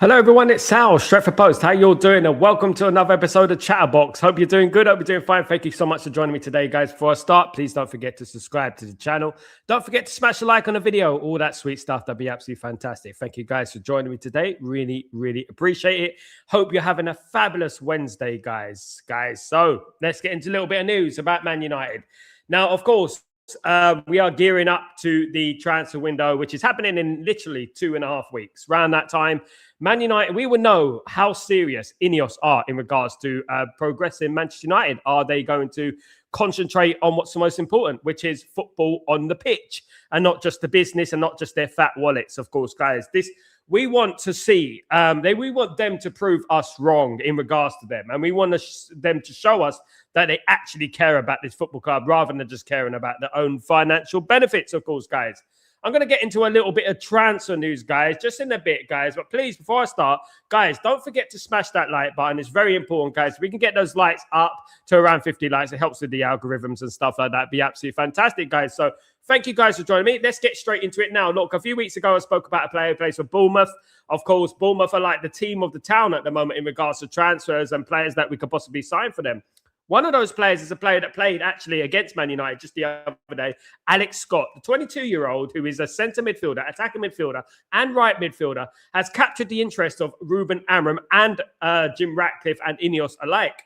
Hello everyone, it's Sal, Stretford Post. How you all doing? And welcome to another episode of Chatterbox. Hope you're doing good. Hope you're doing fine. Thank you so much for joining me today, guys. Before I start, please don't forget to subscribe to the channel. Don't forget to smash a like on the video. All that sweet stuff. That'd be absolutely fantastic. Thank you guys for joining me today. Really, really appreciate it. Hope you're having a fabulous Wednesday, guys. So let's get into a little bit of news about Man United. Now, of course, we are gearing up to the transfer window, which is happening in literally 2.5 weeks. Around that time, Man United, we will know how serious Ineos are in regards to progressing Manchester United. Are they going to concentrate on what's the most important, which is football on the pitch and not just the business and not just their fat wallets, of course, guys. We want to see, we want them to prove us wrong in regards to them. And we want them to show us that they actually care about this football club rather than just caring about their own financial benefits, of course, guys. I'm going to get into a little bit of transfer news, guys, just in a bit, guys. But please, before I start, guys, don't forget to smash that like button. It's very important, guys. If we can get those likes up to around 50 likes, it helps with the algorithms and stuff like that. It'd be absolutely fantastic, guys. So thank you guys for joining me. Let's get straight into it now. Look, a few weeks ago, I spoke about a player who plays for Bournemouth. Of course, Bournemouth are like the team of the town at the moment in regards to transfers and players that we could possibly sign for them. One of those players is a player that played actually against Man United just the other day, Alex Scott, the 22-year-old who is a centre midfielder, attacking midfielder, and right midfielder, has captured the interest of Ruben Amorim and Jim Ratcliffe and Ineos alike.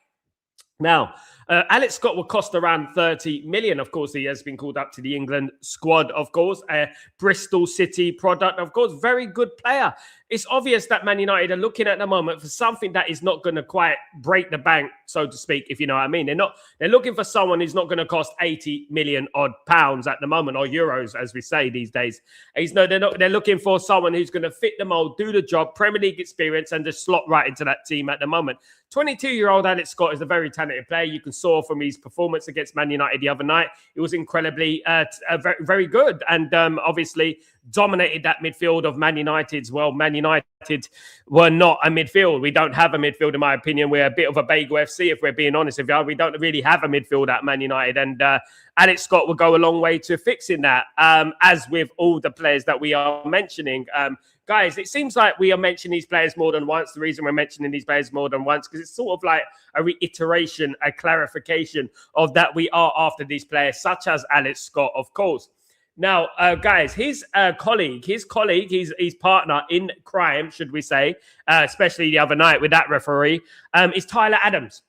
Now, Alex Scott will cost around 30 million. Of course, he has been called up to the England squad, of course. A Bristol City product, of course. Very good player. It's obvious that Man United are looking at the moment for something that is not going to quite break the bank, so to speak, if you know what I mean. They're looking for someone who's not going to cost 80 million odd pounds at the moment, or euros, as we say these days. They're looking for someone who's going to fit the mold, do the job, Premier League experience, and just slot right into that team at the moment. 22-year-old Alex Scott is a very talented player. You can saw from his performance against Man United the other night. It was incredibly very, very good, and obviously dominated that midfield of Man United's. Well, Man United were not a midfield. We don't have a midfield, in my opinion. We're a bit of a bagel FC, if we're being honest with you. We don't really have a midfield at Man United, and Alex Scott will go a long way to fixing that, as with all the players that we are mentioning. Guys, it seems like we are mentioning these players more than once. The reason we're mentioning these players more than once, because it's sort of like a reiteration, a clarification of that we are after these players, such as Alex Scott, of course. Now, guys, his colleague, his partner in crime, should we say, especially the other night with that referee, is Tyler Adams.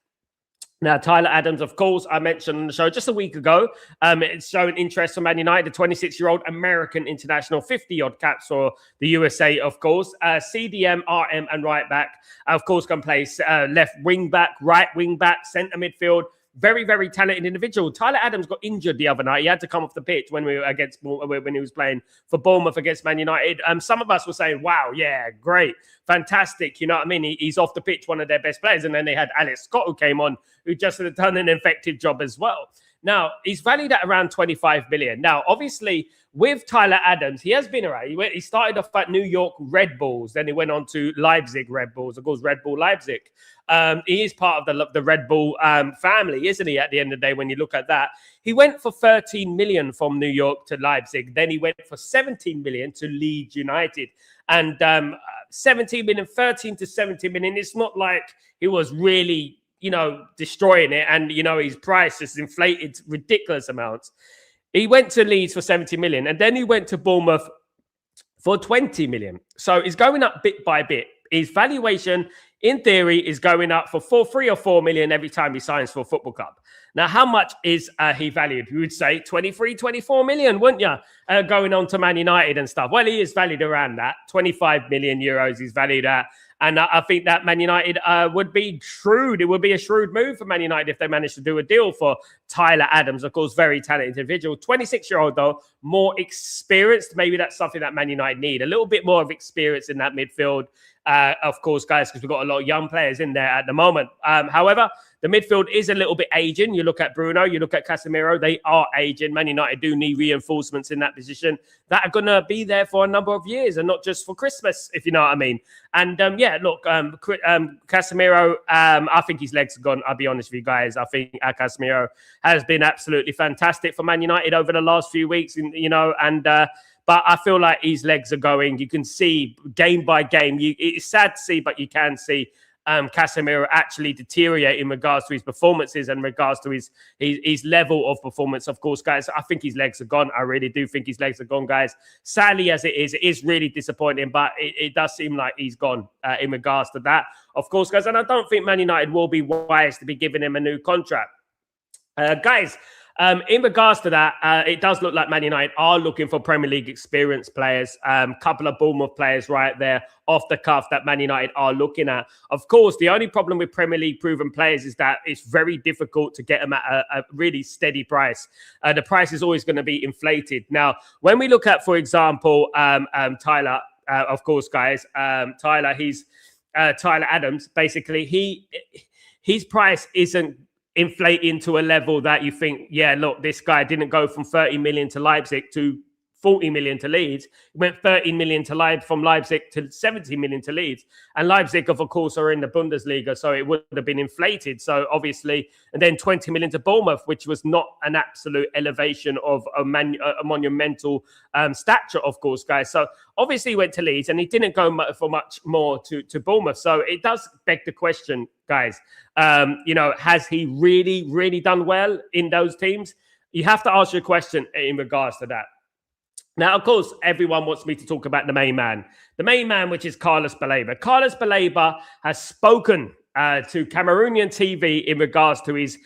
Now, Tyler Adams, of course, I mentioned on the show just a week ago. It's shown interest from Man United, the 26-year-old American international, 50-odd caps for the USA, of course. CDM, RM, and right back, of course, can play left wing back, right wing back, centre midfield. Very, very talented individual. Tyler Adams got injured the other night. He had to come off the pitch when he was playing for Bournemouth against Man United. Some of us were saying, wow, yeah, great, fantastic. You know what I mean? He's off the pitch, one of their best players. And then they had Alex Scott, who came on, who just had done an effective job as well. Now, he's valued at around 25 million. Now, obviously, with Tyler Adams, he has been around. He started off at New York Red Bulls. Then he went on to Leipzig Red Bulls, of course, Red Bull Leipzig. He is part of the Red Bull family, isn't he, at the end of the day, when you look at that? He went for 13 million from New York to Leipzig. Then he went for 17 million to Leeds United. And 17 million, 13 to 17 million, it's not like he was really, destroying it. And, his price is inflated to ridiculous amounts. He went to Leeds for 70 million. And then he went to Bournemouth for 20 million. So he's going up bit by bit. His valuation, in theory, is going up for 3 or 4 million every time he signs for a football club. Now, how much is he valued? You would say 23, 24 million, wouldn't you? Going on to Man United and stuff. Well, he is valued around that. 25 million euros he's valued at. And I think that Man United would be shrewd. It would be a shrewd move for Man United if they managed to do a deal for Tyler Adams. Of course, very talented individual. 26-year-old, though, more experienced. Maybe that's something that Man United need. A little bit more of experience in that midfield. Of course, guys, because we've got a lot of young players in there at the moment. However, the midfield is a little bit aging. You look at Bruno, you look at Casemiro, they are aging. Man United do need reinforcements in that position that are going to be there for a number of years and not just for Christmas, if you know what I mean. And look, Casemiro, I think his legs are gone. I'll be honest with you guys. I think Casemiro has been absolutely fantastic for Man United over the last few weeks, and But I feel like his legs are going. You can see game by game. It's sad to see, but you can see Casemiro actually deteriorate in regards to his performances and regards to his level of performance. Of course, guys, I think his legs are gone. I really do think his legs are gone, guys. Sadly as it is really disappointing, but it does seem like he's gone in regards to that. Of course, guys, and I don't think Man United will be wise to be giving him a new contract. Guys, in regards to that, it does look like Man United are looking for Premier League experienced players. Couple of Bournemouth players right there off the cuff that Man United are looking at. Of course, the only problem with Premier League proven players is that it's very difficult to get them at a really steady price. The price is always going to be inflated. Now, when we look at, for example, Tyler, of course, guys, Tyler Adams, basically, his price isn't inflate into a level that you think, yeah, look, this guy didn't go from 30 million to Leipzig to 40 million to Leeds. He went 13 million to from Leipzig to 70 million to Leeds. And Leipzig, of course, are in the Bundesliga, so it would have been inflated. So obviously, and then 20 million to Bournemouth, which was not an absolute elevation of a monumental stature, of course, guys. So obviously he went to Leeds and he didn't go for much more to Bournemouth. So it does beg the question, guys, has he really, really done well in those teams? You have to ask your question in regards to that. Now, of course, everyone wants me to talk about the main man, which is Carlos Baleba. Carlos Baleba has spoken to Cameroonian TV in regards to his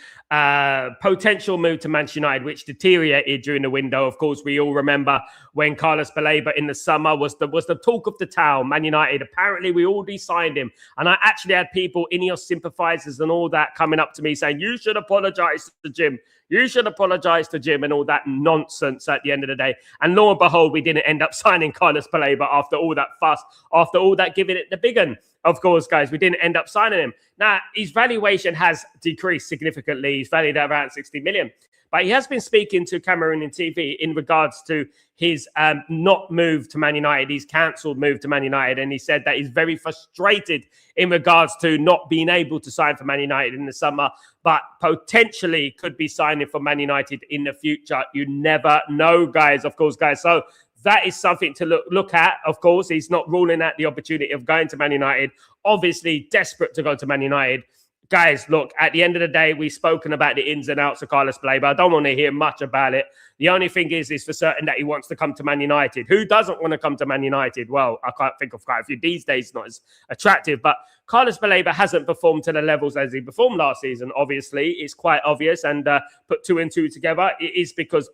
potential move to Manchester United, which deteriorated during the window. Of course, we all remember when Carlos Baleba in the summer was the talk of the town. Man United, apparently we already signed him. And I actually had people, Ineos sympathizers and all that, coming up to me saying, you should apologize to Jim. You should apologize to Jim and all that nonsense at the end of the day. And lo and behold, we didn't end up signing Carlos Baleba after all that fuss, after all that giving it the big one. Of course, guys, we didn't end up signing him. Now, his valuation has decreased significantly. He's valued at around 60 million. But he has been speaking to Cameroonian TV in regards to his not move to Man United, his cancelled move to Man United. And he said that he's very frustrated in regards to not being able to sign for Man United in the summer, but potentially could be signing for Man United in the future. You never know, guys, of course, guys. So that is something to look at. Of course, he's not ruling out the opportunity of going to Man United. Obviously, desperate to go to Man United. Guys, look, at the end of the day, we've spoken about the ins and outs of Carlos Baleba. I don't want to hear much about it. The only thing is for certain that he wants to come to Man United. Who doesn't want to come to Man United? Well, I can't think of quite a few these days, not as attractive. But Carlos Baleba hasn't performed to the levels as he performed last season, obviously. It's quite obvious. And put two and two together, it is because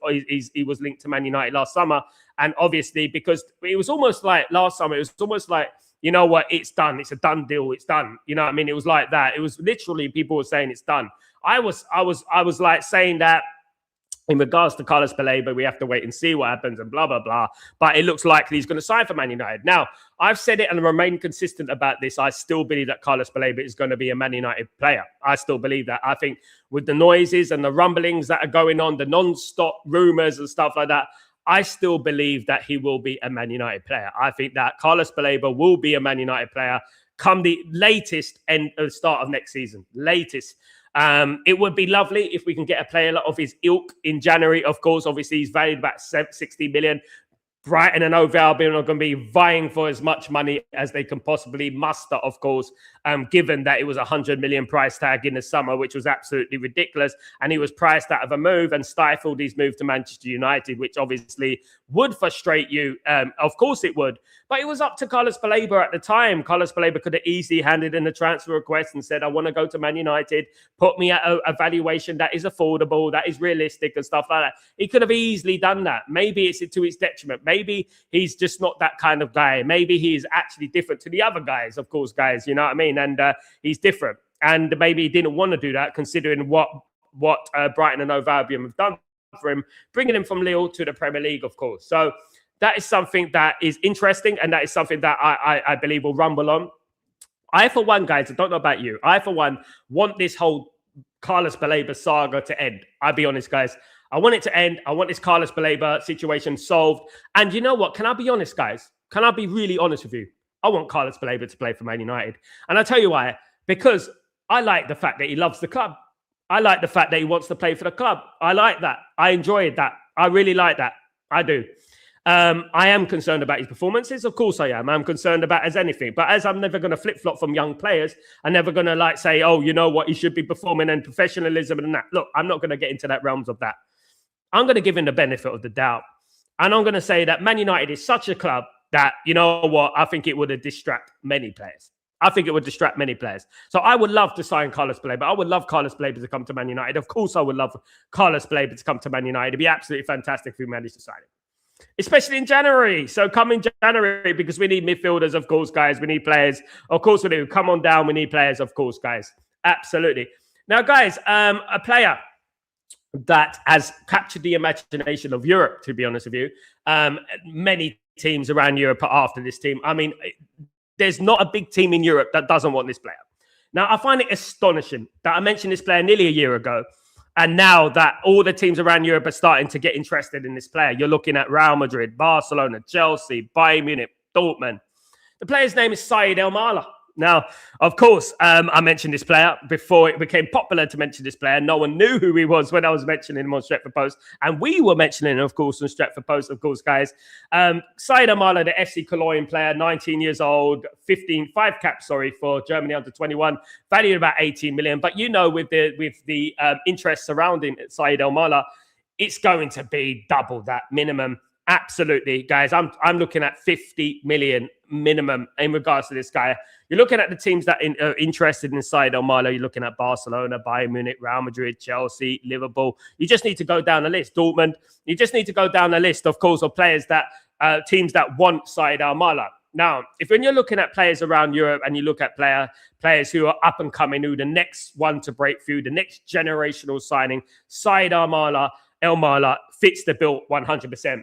he was linked to Man United last summer. And obviously, because it was almost like last summer, it was almost like, you know what, it's done. It's a done deal. It's done. You know what I mean? It was like that. It was literally people were saying it's done. I was like saying that in regards to Carlos Baleba, we have to wait and see what happens and blah, blah, blah. But it looks likely he's going to sign for Man United. Now, I've said it and remain consistent about this. I still believe that Carlos Baleba is going to be a Man United player. I still believe that. I think with the noises and the rumblings that are going on, the non-stop rumors and stuff like that, I still believe that he will be a Man United player. I think that Carlos Baleba will be a Man United player come the latest end of the start of next season. Latest. It would be lovely if we can get a player of his ilk in January. Of course, obviously, he's valued about 60 million. Brighton and Hove Albion are going to be vying for as much money as they can possibly muster, of course, given that it was a 100 million price tag in the summer, which was absolutely ridiculous. And he was priced out of a move and stifled his move to Manchester United, which obviously would frustrate you. Of course it would. But it was up to Carlos Baleba at the time. Carlos Baleba could have easily handed in a transfer request and said, I want to go to Man United, put me at a valuation that is affordable, that is realistic and stuff like that. He could have easily done that. Maybe it's to his detriment. Maybe he's just not that kind of guy. Maybe he is actually different to the other guys, of course, guys, you know what I mean? And he's different. And maybe he didn't want to do that, considering what Brighton and Hove Albion have done for him, bringing him from Lille to the Premier League, of course. So that is something that is interesting, and that is something that I believe will rumble on. I, for one, guys, I don't know about you, I, for one, want this whole Carlos Baleba saga to end. I'll be honest, guys. I want it to end. I want this Carlos Baleba situation solved. And you know what? Can I be honest, guys? Can I be really honest with you? I want Carlos Baleba to play for Man United. And I'll tell you why. Because I like the fact that he loves the club. I like the fact that he wants to play for the club. I like that. I enjoyed that. I really like that. I do. I am concerned about his performances. Of course I am. I'm concerned about as anything. But as I'm never going to flip-flop from young players, I'm never going to like say, oh, you know what, he should be performing and professionalism and that. Look, I'm not going to get into that realms of that. I'm going to give him the benefit of the doubt. And I'm going to say that Man United is such a club that, you know what, I think it would distract many players. I think it would distract many players. So I would love to sign Carlos Baleba. I would love Carlos Baleba to come to Man United. Of course, I would love Carlos Baleba to come to Man United. It'd be absolutely fantastic if we managed to sign him, especially in January. So come in January, because we need midfielders, of course, guys. We need players. Of course we do. Come on down. We need players, of course, guys. Absolutely. Now, guys, a player that has captured the imagination of Europe, to be honest with you. Many teams around Europe are after this team. I mean, there's not a big team in Europe that doesn't want this player. Now, I find it astonishing that I mentioned this player nearly a year ago, and now that all the teams around Europe are starting to get interested in this player. You're looking at Real Madrid, Barcelona, Chelsea, Bayern Munich, Dortmund. The player's name is Said El-Mala. Now, of course, I mentioned this player before it became popular to mention this player. No one knew who he was when I was mentioning him on Stretford Post. And we were mentioning him, of course, on Stretford Post, of course, guys. Said El-Mala, the FC Köln player, 19 years old, 5 caps, for Germany under 21, valued about 18 million. But, you know, with the interest surrounding Said El-Mala, it's going to be double that minimum. Absolutely, guys. I'm looking at 50 million minimum in regards to this guy. You're looking at the teams that are interested in Said El-Mala. You're looking at Barcelona, Bayern Munich, Real Madrid, Chelsea, Liverpool. You just need to go down the list. Dortmund. You just need to go down the list, of course, of players that teams that want Said El-Mala. Now, when you're looking at players around Europe and you look at players who are up and coming, who the next one to break through, the next generational signing, Said El-Mala fits the bill 100%.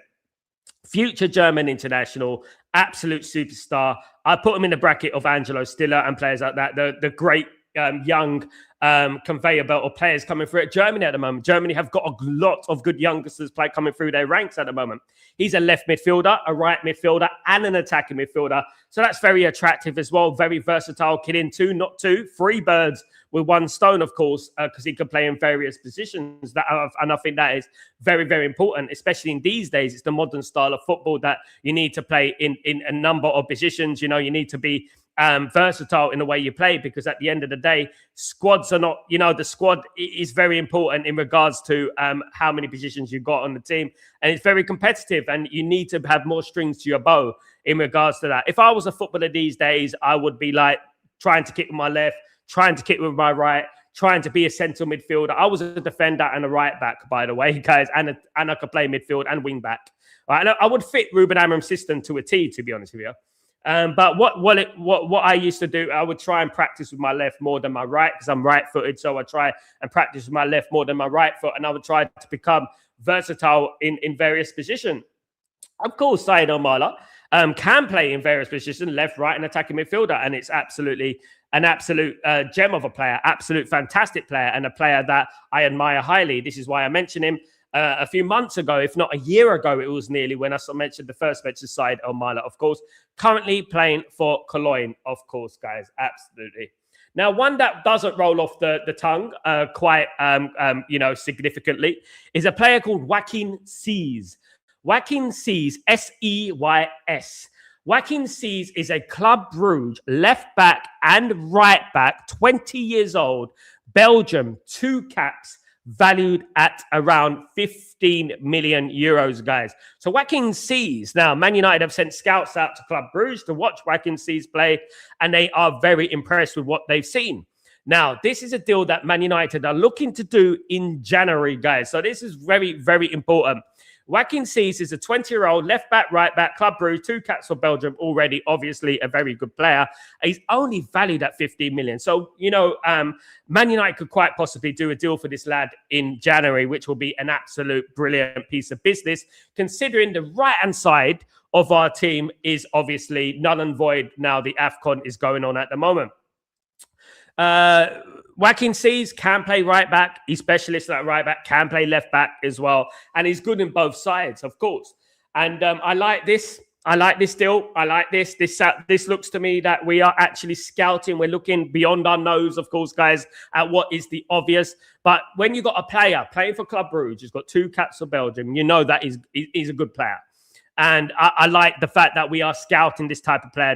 Future German international, absolute superstar. I put him in the bracket of Angelo Stiller and players like that. The great young conveyor belt of players coming through at Germany at the moment. Germany have got a lot of good youngsters coming through their ranks at the moment. He's a left midfielder, a right midfielder, and an attacking midfielder. So that's very attractive as well. Very versatile kid in three birds with one stone, of course, because he can play in various positions. And I think that is very, very important, especially in these days. It's the modern style of football that you need to play in a number of positions. You know, you need to be versatile in the way you play, because at the end of the day, squads are not, the squad is very important in regards to how many positions you've got on the team. And it's very competitive, and you need to have more strings to your bow in regards to that. If I was a footballer these days, I would be like trying to kick with my left, trying to kick with my right, trying to be a central midfielder. I was a defender and a right back, by the way, guys, and I could play midfield and wing back. Right? I would fit Ruben Amorim's system to a T, to be honest with you. But what I used to do, I would try and practice with my left more than my right, because I'm right-footed. So I try and practice with my left more than my right foot, and I would try to become versatile in various positions. Of course, Said El-Mala can play in various positions, left, right, and attacking midfielder, and it's absolutely an absolute gem of a player, absolute fantastic player, and a player that I admire highly. This is why I mentioned him. A few months ago, if not a year ago, it was nearly, when I mentioned the first mention Said El-Mala, of course. Currently playing for Köln, of course, guys. Absolutely. Now, one that doesn't roll off the tongue quite, significantly is a player called Joachim Seys. Joachim Seys, S-E-Y-S. Joachim Seys is a Club Brugge left back and right back, 20 years old, Belgium, 2 caps, valued at around 15 million euros, guys. So Joachim Seys, now Man United have sent scouts out to Club Brugge to watch Joachim Seys play, and they are very impressed with what they've seen. Now, this is a deal that Man United are looking to do in January, guys. So this is very, very important. Joachim Seys is a 20-year-old left back, right back, Club Brugge, 2 caps for Belgium, already obviously a very good player. He's only valued at 15 million. So, Man United could quite possibly do a deal for this lad in January, which will be an absolute brilliant piece of business, considering the right-hand side of our team is obviously null and void now the AFCON is going on at the moment. Joachim Seys can play right back. He's specialist at right back, can play left back as well. And he's good in both sides, of course. And I like this. I like this deal. I like this. This looks to me that we are actually scouting. We're looking beyond our nose, of course, guys, at what is the obvious. But when you've got a player playing for Club Brugge, he's got 2 caps for Belgium, you know that he's a good player. And I like the fact that we are scouting this type of player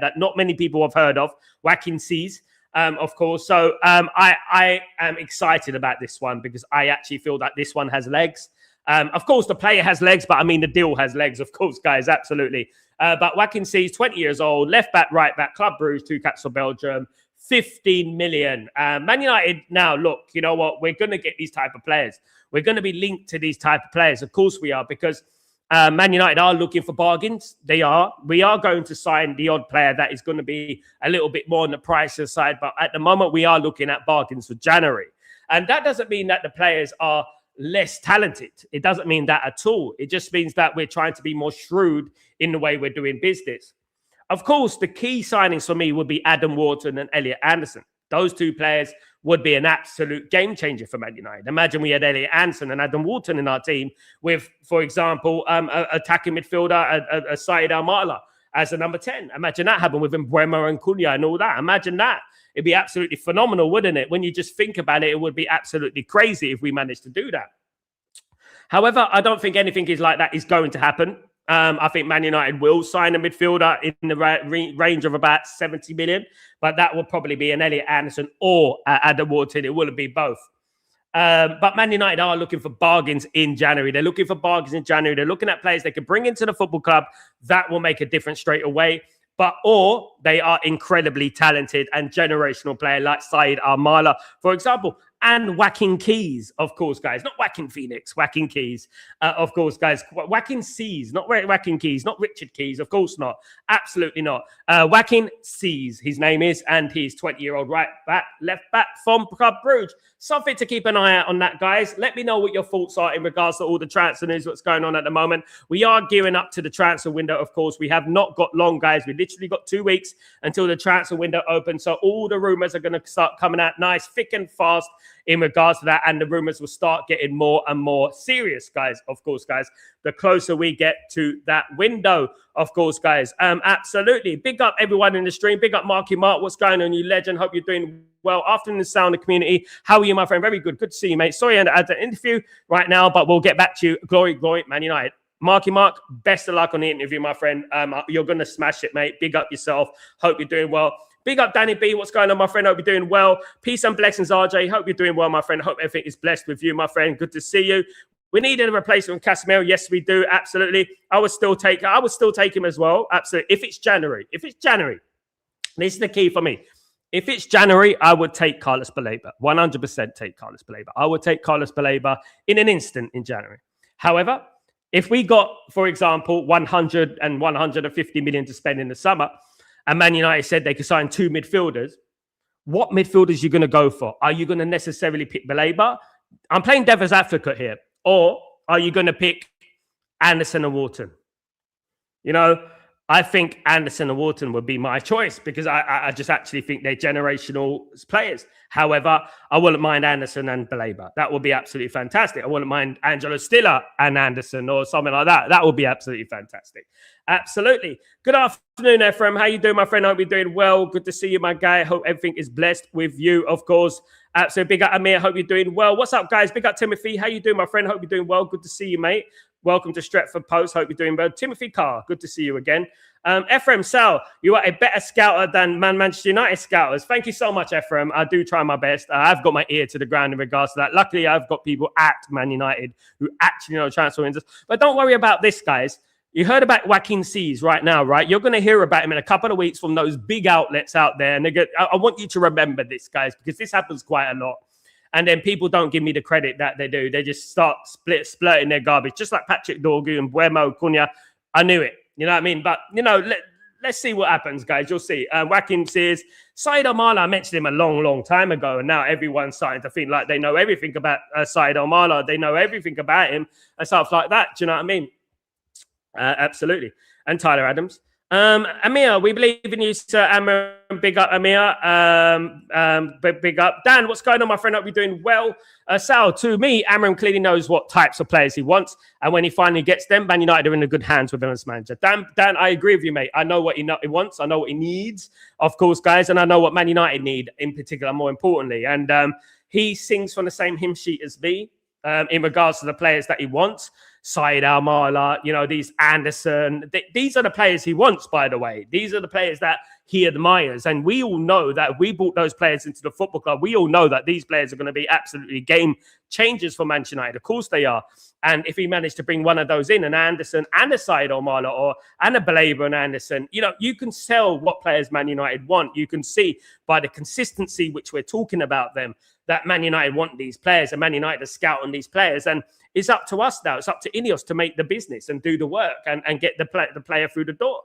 that not many people have heard of, Joaquin Sees, of course. So I am excited about this one because I actually feel that this one has legs. Of course, the player has legs, but I mean, the deal has legs, of course, guys, absolutely. But Joaquin Sees, 20 years old, left back, right back, Club Brugge, 2 caps for Belgium, 15 million. Man United, now, look, you know what? We're going to get these type of players. We're going to be linked to these type of players. Of course we are, because Man United are looking for bargains. They are. We are going to sign the odd player that is going to be a little bit more on the pricier side. But at the moment, we are looking at bargains for January. And that doesn't mean that the players are less talented. It doesn't mean that at all. It just means that we're trying to be more shrewd in the way we're doing business. Of course, the key signings for me would be Adam Wharton and Elliot Anderson. Those 2 players would be an absolute game changer for Man United. Imagine we had Elliot Anderson and Adam Wharton in our team with, for example, attacking midfielder, a Said Almala as a number 10. Imagine that happen with Mbeumo and Cunha and all that. Imagine that. It'd be absolutely phenomenal, wouldn't it? When you just think about it, it would be absolutely crazy if we managed to do that. However, I don't think anything is like that is going to happen. I think Man United will sign a midfielder in the range of about 70 million, but that will probably be an Elliot Anderson or Adam Wharton. It wouldn't be both. But Man United are looking for bargains in January. They're looking for bargains in January. They're looking at players they can bring into the football club that will make a difference straight away. Or they are incredibly talented and generational player like Said Almala, for example, and Joaquin Keys, of course, guys. Not Joaquin Phoenix, Joaquin Keys, of course, guys. Joaquin Sees, not Joaquin Keys, not Richard Keys, of course not. Absolutely not. Joaquin Sees, his name is, and he's 20-year-old right back, left back from Club Brugge. Something to keep an eye out on that, guys. Let me know what your thoughts are in regards to all the transfer news, what's going on at the moment. We are gearing up to the transfer window, of course. We have not got long, guys. We literally got 2 weeks until the transfer window opens. So all the rumors are going to start coming out nice, thick and fast in regards to that. And the rumors will start getting more and more serious, guys. Of course, guys, the closer we get to that window, of course, guys. Absolutely. Big up everyone in the stream. Big up Marky Mark. What's going on, you legend? Hope you're doing well. Afternoon sound, the community. How are you, my friend? Very good. Good to see you, mate. Sorry I had an interview right now, but we'll get back to you. Glory, glory, Man United. Marky Mark, best of luck on the interview, my friend. You're going to smash it, mate. Big up yourself. Hope you're doing well. Big up Danny B. What's going on, my friend? Hope you're doing well. Peace and blessings, RJ. Hope you're doing well, my friend. Hope everything is blessed with you, my friend. Good to see you. We needed a replacement for Casemiro. Yes, we do. Absolutely. I would still take him as well. Absolutely. If it's January, this is the key for me. If it's January, I would take Carlos Baleba. 100% take Carlos Baleba. I would take Carlos Baleba in an instant in January. However, if we got, for example, 100 and 150 million to spend in the summer, and Man United said they could sign 2 midfielders, what midfielders are you going to go for? Are you going to necessarily pick Baleba? I'm playing devil's advocate here. Or are you going to pick Anderson and Wharton? You know, I think Anderson and Wharton would be my choice because I just actually think they're generational players. However, I wouldn't mind Anderson and Baleba. That would be absolutely fantastic. I wouldn't mind Angelo Stiller and Anderson or something like that. That would be absolutely fantastic. Absolutely. Good afternoon, Ephraim. How you doing, my friend? I hope you're doing well. Good to see you, my guy. Hope everything is blessed with you, of course. So big up, Amir. Hope you're doing well. What's up, guys? Big up, Timothy. How you doing, my friend? Hope you're doing well. Good to see you, mate. Welcome to Stretford Post. Hope you're doing well. Timothy Carr, good to see you again. Ephraim, Sal, you are a better scouter than Manchester United scouters. Thank you so much, Ephraim. I do try my best. I've got my ear to the ground in regards to that. Luckily, I've got people at Man United who actually know transfer windows. But don't worry about this, guys. You heard about Joaquin Sees right now, right? You're going to hear about him in a couple of weeks from those big outlets out there. And I want you to remember this, guys, because this happens quite a lot. And then people don't give me the credit that they do. They just start splurting their garbage, just like Patrick Dorgu and Mbeumo, Cunha. I knew it. You know what I mean? But, you know, let's see what happens, guys. You'll see. Joaquin Sees, Said Almala, I mentioned him a long, long time ago. And now everyone's starting to think like they know everything about Said Almala. They know everything about him and stuff like that. Do you know what I mean? Absolutely. And Tyler Adams. Amir, we believe in you, sir. Amir, big up, Amir. Big up. Dan, what's going on, my friend? Hope you're doing well. Sal, to me, Amram clearly knows what types of players he wants. And when he finally gets them, Man United are in good hands with him as manager. Dan, I agree with you, mate. I know what he wants. I know what he needs, of course, guys. And I know what Man United need in particular, more importantly. And he sings from the same hymn sheet as me in regards to the players that he wants. Said Al-Mala, these Anderson. These are the players he wants, by the way. These are the players that he admires. And we all know that if we brought those players into the football club, we all know that these players are going to be absolutely game changers for Manchester United. Of course they are. And if he managed to bring one of those in, an Anderson and a Said Al-Mala and a Baleba and Anderson, you can sell what players Man United want. You can see by the consistency which we're talking about them that Man United want these players and Man United are scouting these players. And it's up to us now. It's up to Ineos to make the business and do the work and get the player through the door.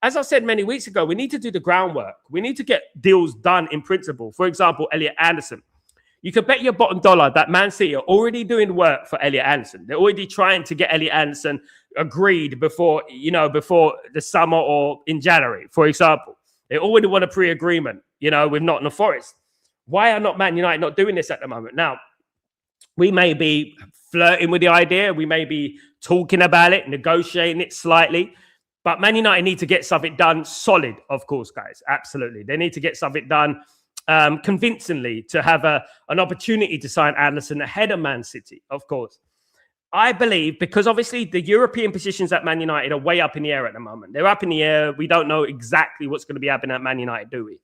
As I said many weeks ago, we need to do the groundwork. We need to get deals done in principle. For example, Elliot Anderson. You could bet your bottom dollar that Man City are already doing work for Elliot Anderson. They're already trying to get Elliot Anderson agreed before the summer or in January, for example. They already want a pre-agreement, with Nottingham Forest. Why are not Man United not doing this at the moment? Now, we may be flirting with the idea. We may be talking about it, negotiating it slightly. But Man United need to get something done solid, of course, guys. Absolutely. They need to get something done convincingly to have an opportunity to sign Anderson ahead of Man City, of course. I believe, because obviously the European positions at Man United are way up in the air at the moment. They're up in the air. We don't know exactly what's going to be happening at Man United, do we?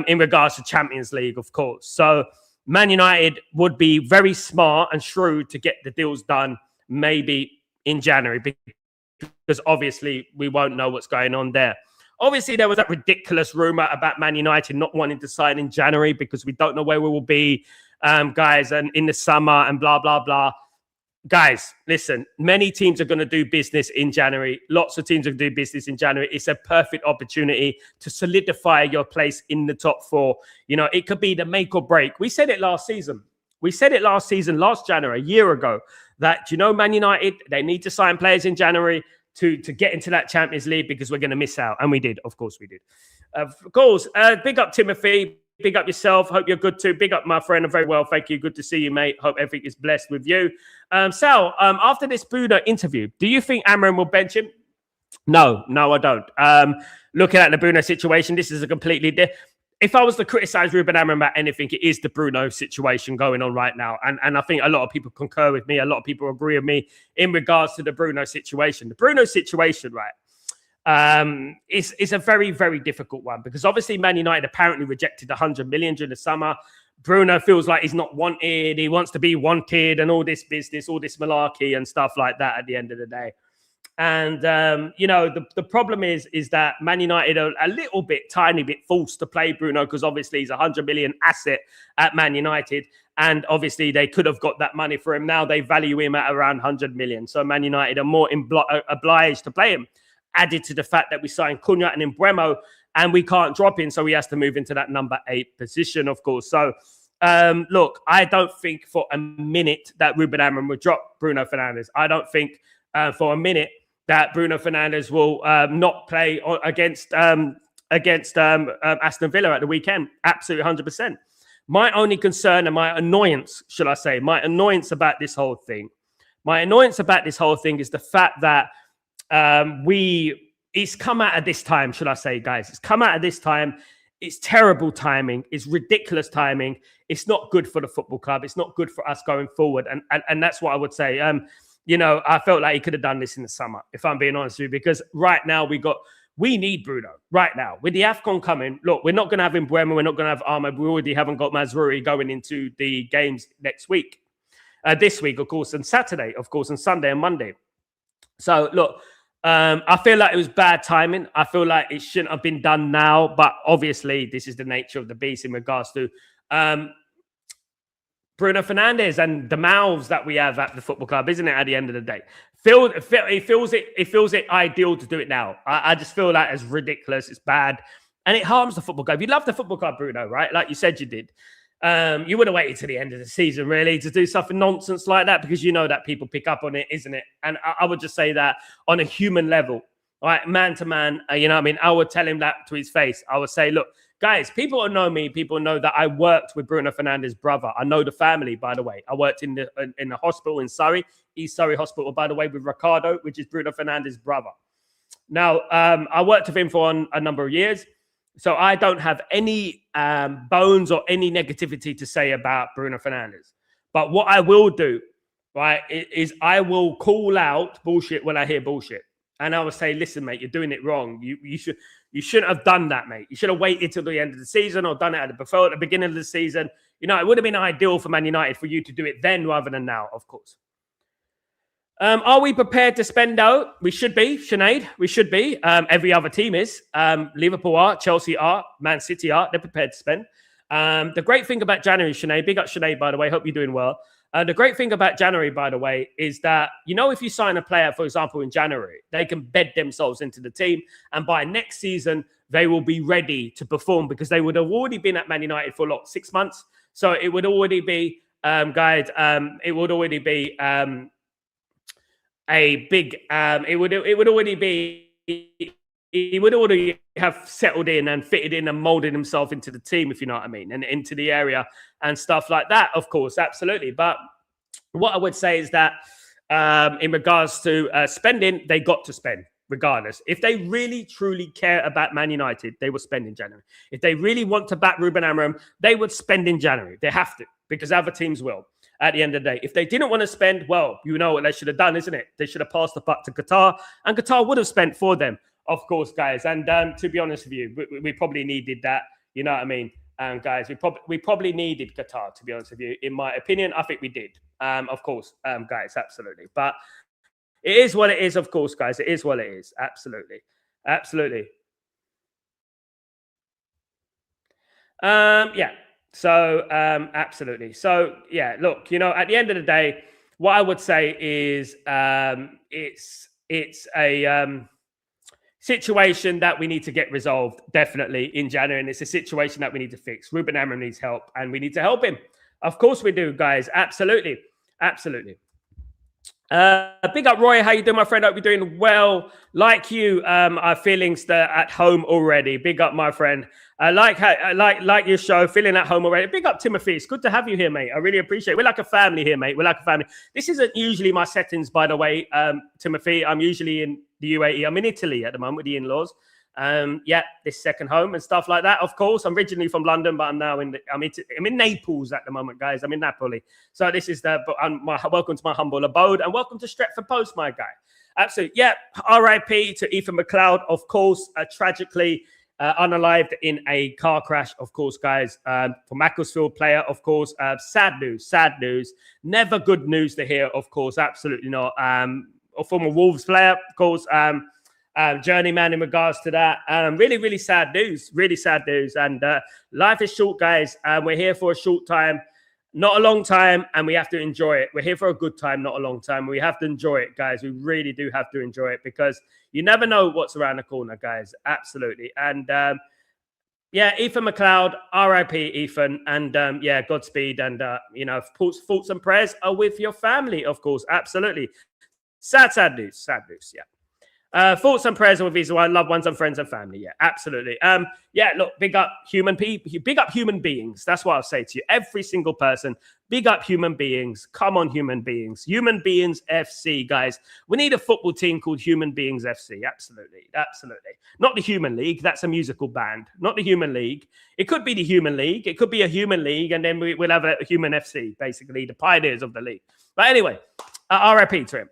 In regards to Champions League, of course. So Man United would be very smart and shrewd to get the deals done maybe in January, because obviously we won't know what's going on there. Obviously, there was that ridiculous rumor about Man United not wanting to sign in January because we don't know where we will be, guys, and in the summer and blah, blah, blah. Guys, listen, many teams are going to do business in January. Lots of teams are going to do business in January. It's a perfect opportunity to solidify your place in the top four. It could be the make or break. We said it last season. Last January, a year ago, that, Man United, they need to sign players in January to get into that Champions League because we're going to miss out. And we did. Of course we did. Of course, big up Timothy. Big up yourself. Hope you're good too. Big up my friend. I'm very well. Thank you. Good to see you, mate. Hope everything is blessed with you. Sal, after this Bruno interview, do you think Amram will bench him? No, I don't. Looking at the Bruno situation, this is a completely different. If I was to criticize Ruben Amram about anything, it is the Bruno situation going on right now. And I think a lot of people concur with me. A lot of people agree with me in regards to the Bruno situation. The Bruno situation, right? It's a very, very difficult one because obviously Man United apparently rejected 100 million during the summer. Bruno feels like he's not wanted. He wants to be wanted and all this business, all this malarkey and stuff like that at the end of the day. And, the problem is that Man United are a little bit, tiny bit forced to play Bruno because obviously he's a 100 million asset at Man United. And obviously they could have got that money for him. Now they value him at around 100 million. So Man United are more obliged to play him. Added to the fact that we signed Cunha and Mbeumo and we can't drop in. So he has to move into that number 8 position, of course. So, look, I don't think for a minute that Ruben Amram will drop Bruno Fernandes. I don't think for a minute that Bruno Fernandes will not play against Aston Villa at the weekend. Absolutely 100%. My only concern and my annoyance, should I say, about this whole thing is the fact that it's come out at this time, should I say, guys. It's come out at this time. It's terrible timing. It's ridiculous timing. It's not good for the football club. It's not good for us going forward. And that's what I would say. I felt like he could have done this in the summer, if I'm being honest with you, because right now we need Bruno right now. With the AFCON coming, look, we're not going to have Mbeumo. We're not going to have Ahmed. We already haven't got Mazraoui going into the games next week. This week, of course, and Saturday, of course, and Sunday and Monday. So, look, I feel like it was bad timing. I feel like it shouldn't have been done now. But obviously, this is the nature of the beast in regards to Bruno Fernandes and the mouths that we have at the football club, isn't it, at the end of the day? It feels it ideal to do it now. I just feel like it's ridiculous. It's bad. And it harms the football club. You love the football club, Bruno, right? Like you said you did. You would have waited to the end of the season, really, to do something nonsense like that because you know that people pick up on it, isn't it? And I would just say that on a human level, right, man to man, I would tell him that to his face. I would say, look, guys, people who know me, people know that I worked with Bruno Fernandes' brother. I know the family, by the way. I worked in the hospital in Surrey, East Surrey Hospital, by the way, with Ricardo, which is Bruno Fernandes' brother. Now, I worked with him for a number of years. So I don't have any bones or any negativity to say about Bruno Fernandes. But what I will do right, is I will call out bullshit when I hear bullshit. And I will say, listen, mate, you're doing it wrong. You shouldn't have done that, mate. You should have waited till the end of the season or done it before at the beginning of the season. You know, it would have been ideal for Man United for you to do it then rather than now, of course. Are we prepared to spend out? We should be, Sinead. We should be. Every other team is. Liverpool are, Chelsea are, Man City are. They're prepared to spend. The great thing about January, Sinead, big up Sinead, by the way. Hope you're doing well. The great thing about January, by the way, is that, you know, if you sign a player, for example, in January, they can bed themselves into the team. And by next season, they will be ready to perform because they would have already been at Man United for 6 months. So it would already be, guys, it would already be a big, it would already be, he would already have settled in and fitted in and molded himself into the team, if you know what I mean, and into the area and stuff like that, of course, absolutely. But what I would say is that in regards to spending, they got to spend regardless. If they really, truly care about Man United, they will spend in January. If they really want to back Ruben Amorim, they would spend in January. They have to, because other teams will. At the end of the day, if they didn't want to spend, well, you know what they should have done, isn't it? They should have passed the buck to Qatar, and Qatar would have spent for them. Of course, guys. And to be honest with you, we probably needed that. You know what I mean? Guys, we probably needed Qatar, to be honest with you. In my opinion, I think we did. Of course, guys, absolutely. But it is what it is, of course, guys. It is what it is. Absolutely. Absolutely. Yeah. So, absolutely. So, yeah, look, you know, at the end of the day, what I would say is it's a situation that we need to get resolved, definitely, in January. And it's a situation that we need to fix. Ruben Amorim needs help, and we need to help him. Of course we do, guys. Absolutely. Absolutely. Big up, Roy. How you doing, my friend? Hope you're doing well. Like you, our feelings at home already. Big up, my friend. I like your show. Feeling at home already. Big up, Timothy. It's good to have you here, mate. I really appreciate it. We're like a family here, mate. We're like a family. This isn't usually my settings, by the way, Timothy. I'm usually in the UAE. I'm in Italy at the moment with the in-laws. Yeah, this second home and stuff like that. Of course, I'm originally from London, but I'm now I'm in Naples at the moment, guys. I'm in Napoli. So this is welcome to my humble abode, and welcome to Stretford Post, my guy. Absolutely. Yeah. R.I.P. to Ethan McLeod, of course, tragically unalived in a car crash, of course, guys. For Macclesfield player, of course. Sad news. Never good news to hear, of course. Absolutely not. A former Wolves player, of course. Journeyman in regards to that. Really, really sad news. Really sad news. And life is short, guys. We're here for a short time, not a long time, and we have to enjoy it. We're here for a good time, not a long time. We have to enjoy it, guys. We really do have to enjoy it because you never know what's around the corner, guys. Absolutely. And yeah, Ethan McLeod, R.I.P. Ethan. And yeah, Godspeed. And, you know, thoughts and prayers are with your family, of course. Absolutely. Sad news. Yeah. Thoughts and prayers with his loved ones and friends and family. Yeah, absolutely. Yeah, look, big up human beings. That's what I'll say to you. Every single person, big up human beings. Come on, human beings. Human Beings FC, guys. We need a football team called Human Beings FC. Absolutely. Not the Human League. That's a musical band. Not the Human League. It could be the Human League. It could be a Human League, and then we'll have a Human FC, basically, the pioneers of the league. But anyway, RIP to him.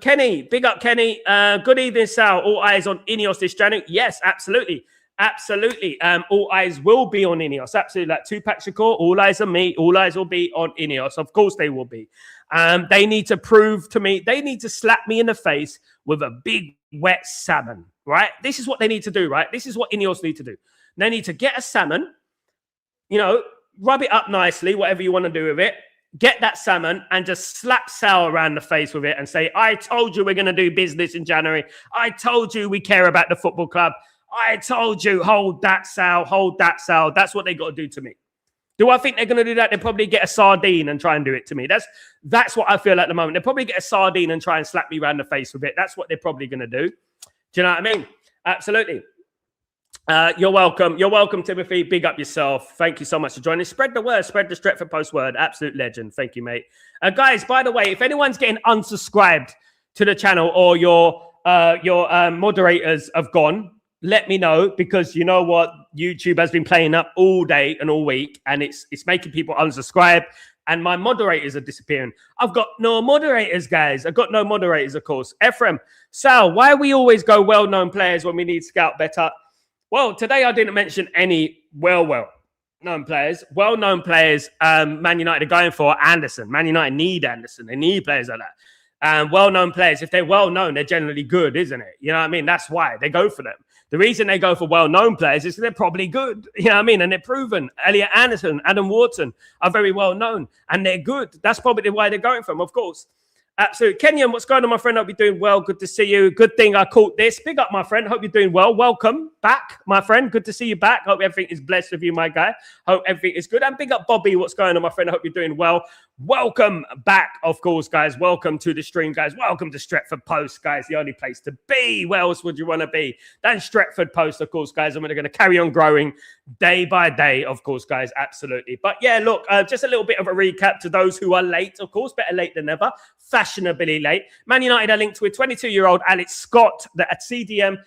Kenny, big up Kenny. Good evening, Sal. All eyes on Ineos this January. Yes, absolutely. All eyes will be on Ineos. Absolutely. Like Tupac Shakur, all eyes on me. All eyes will be on Ineos. Of course they will be. They need to prove to me, they need to slap me in the face with a big wet salmon, right? This is what they need to do, right? This is what Ineos need to do. They need to get a salmon, you know, rub it up nicely, whatever you want to do with it. Get that salmon and just slap Sal around the face with it and say, I told you we're going to do business in January. I told you we care about the football club. I told you, hold that, Sal. That's what they got to do to me. Do I think they're going to do that? They'll probably get a sardine and try and do it to me. That's what I feel at the moment. They'll probably get a sardine and try and slap me around the face with it. That's what they're probably going to do. Do you know what I mean? Absolutely. You're welcome. You're welcome, Timothy. Big up yourself. Thank you so much for joining. Spread the word. Spread the Stretford Post word. Absolute legend. Thank you, mate. Guys, by the way, if anyone's getting unsubscribed to the channel or your moderators have gone, let me know, because you know what? YouTube has been playing up all day and all week, and it's making people unsubscribe. And my moderators are disappearing. I've got no moderators, guys. I've got no moderators, of course. Ephraim, Sal, why we always go well-known players when we need scout better? Well, today I didn't mention any well-known players. Well-known players, Man United are going for Anderson. Man United need Anderson. They need players like that. Well-known players, if they're well-known, they're generally good, isn't it? You know what I mean? That's why they go for them. The reason they go for well-known players is they're probably good. You know what I mean? And they're proven. Elliot Anderson, Adam Wharton are very well-known, and they're good. That's probably why they're going for them, of course. Absolutely. Kenyon, what's going on, my friend? Hope you're doing well. Good to see you. Good thing I caught this. Big up, my friend. Hope you're doing well. Welcome back, my friend. Good to see you back. Hope everything is blessed with you, my guy. Hope everything is good. And big up, Bobby. What's going on, my friend? Hope you're doing well. Welcome back, of course, guys. Welcome to the stream, guys. Welcome to Stretford Post, guys. The only place to be. Where else would you want to be than Stretford Post, of course, guys? And we're going to carry on growing day by day, of course, guys. Absolutely. But yeah, look, just a little bit of a recap to those who are late, of course. Better late than never. Fashionably late. Man United are linked with 22-year-old Alex Scott, at CM,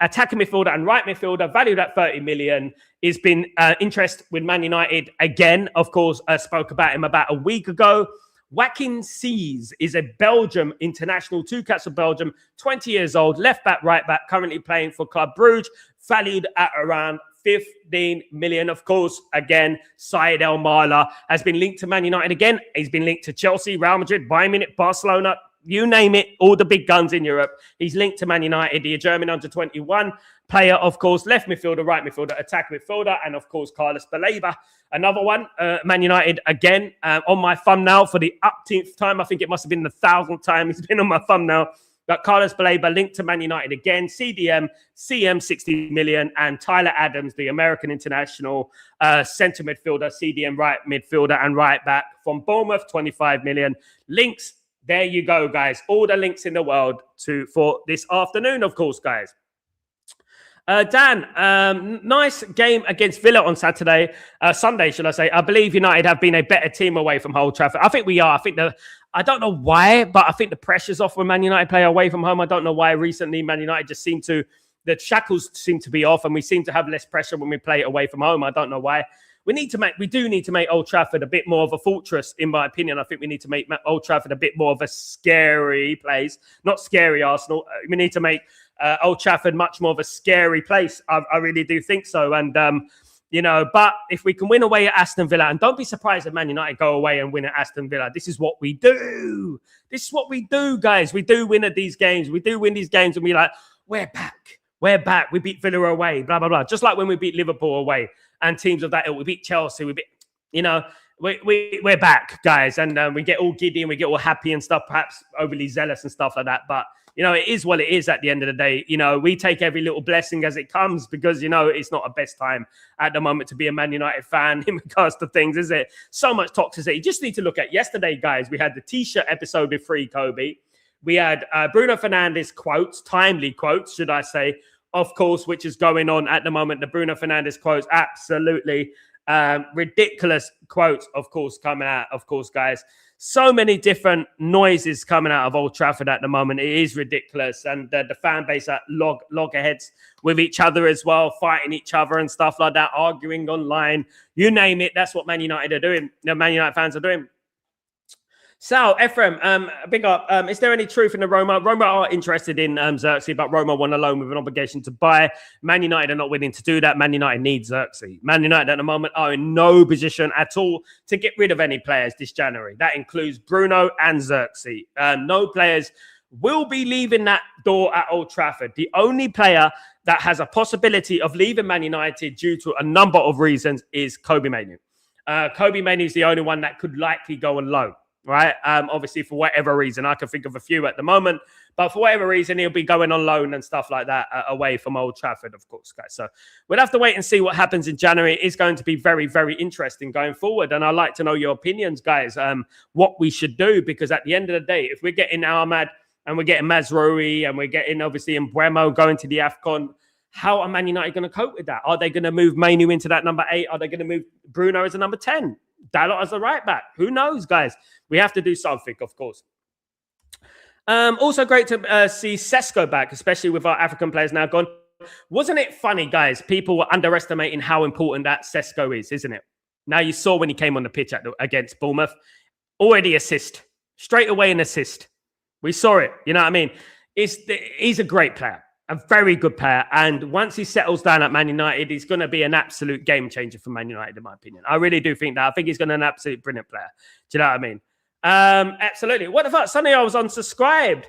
attacking midfielder and right midfielder, valued at 30 million. Has been interest with Man United again. Of course, spoke about him about a week ago. Joaquin Sees is a Belgium international, 2 caps of Belgium, 20 years old, left back, right back, currently playing for Club Brugge, valued at around 15 million. Of course, again, Syed El Mala has been linked to Man United again. He's been linked to Chelsea, Real Madrid, Bayern Munich, Barcelona, you name it, all the big guns in Europe. He's linked to Man United, the German under-21 player, of course, left midfielder, right midfielder, attack midfielder, and of course, Carlos Baleba. Another one, Man United again, on my thumbnail for the upteenth time. I think it must have been the 1,000th time he's been on my thumbnail. But Carlos Baleba linked to Man United again, CM 60 million, and Tyler Adams, the American international centre midfielder, CDM right midfielder and right back from Bournemouth, 25 million. Links, there you go, guys. All the links in the world for this afternoon, of course, guys. Dan, nice game against Villa on Sunday, should I say. I believe United have been a better team away from Old Trafford. I think we are. I don't know why, but I think the pressure's off when Man United play away from home. I don't know why recently Man United just the shackles seem to be off and we seem to have less pressure when we play away from home. I don't know why. We do need to make Old Trafford a bit more of a fortress, in my opinion. I think we need to make Old Trafford a bit more of a scary place. Not scary Arsenal. We need to make Old Trafford much more of a scary place. I really do think so. And, but if we can win away at Aston Villa, and don't be surprised if Man United go away and win at Aston Villa. This is what we do. This is what we do, guys. We do win at these games. We do win these games and we're like, we're back. We're back. We beat Villa away, blah, blah, blah. Just like when we beat Liverpool away and teams of that ilk. We beat Chelsea. We're back, guys. And we get all giddy and we get all happy and stuff, perhaps overly zealous and stuff like that. But, it is what it is at the end of the day. We take every little blessing as it comes because, it's not a best time at the moment to be a Man United fan in regards to things, is it? So much toxicity. You just need to look at yesterday, guys. We had the T-shirt episode with Free Kobe. We had Bruno Fernandes quotes, timely quotes, should I say, of course, which is going on at the moment. The Bruno Fernandes quotes, absolutely ridiculous quotes, of course, coming out, of course, guys. So many different noises coming out of Old Trafford at the moment. It is ridiculous. And the fan base at loggerheads with each other as well, fighting each other and stuff like that, arguing online. You name it, that's what Man United are doing. Man United fans are doing. Sal, Ephraim, big up. Is there any truth in the Roma? Roma are interested in Xerxes, but Roma won a loan with an obligation to buy. Man United are not willing to do that. Man United needs Xerxes. Man United at the moment are in no position at all to get rid of any players this January. That includes Bruno and Xerxes. No players will be leaving that door at Old Trafford. The only player that has a possibility of leaving Man United due to a number of reasons is Kobe Mainoo. Kobe Mainoo is the only one that could likely go on loan. Right. Obviously, for whatever reason, I can think of a few at the moment, but for whatever reason, he'll be going on loan and stuff like that away from Old Trafford, of course, guys. So we'll have to wait and see what happens in January. It is going to be very, very interesting going forward. And I'd like to know your opinions, guys, what we should do, because at the end of the day, if we're getting Ahmad and we're getting Mazraoui and we're getting obviously Mbeumo going to the AFCON, how are Man United going to cope with that? Are they going to move Mainoo into that number 8? Are they going to move Bruno as a number 10? Dalot as a right back? Who knows, guys? We have to do something, of course. Also great to see Sesko back, especially with our African players now gone. Wasn't it funny, guys? People were underestimating how important that Sesko is, isn't it? Now, you saw when he came on the pitch against Bournemouth, already assist. Straight away an assist. We saw it. You know what I mean? He's a great player. A very good player. And once he settles down at Man United, he's going to be an absolute game changer for Man United, in my opinion. I really do think that. I think he's going to be an absolute brilliant player. Do you know what I mean? Absolutely. What the fuck? Suddenly I was unsubscribed.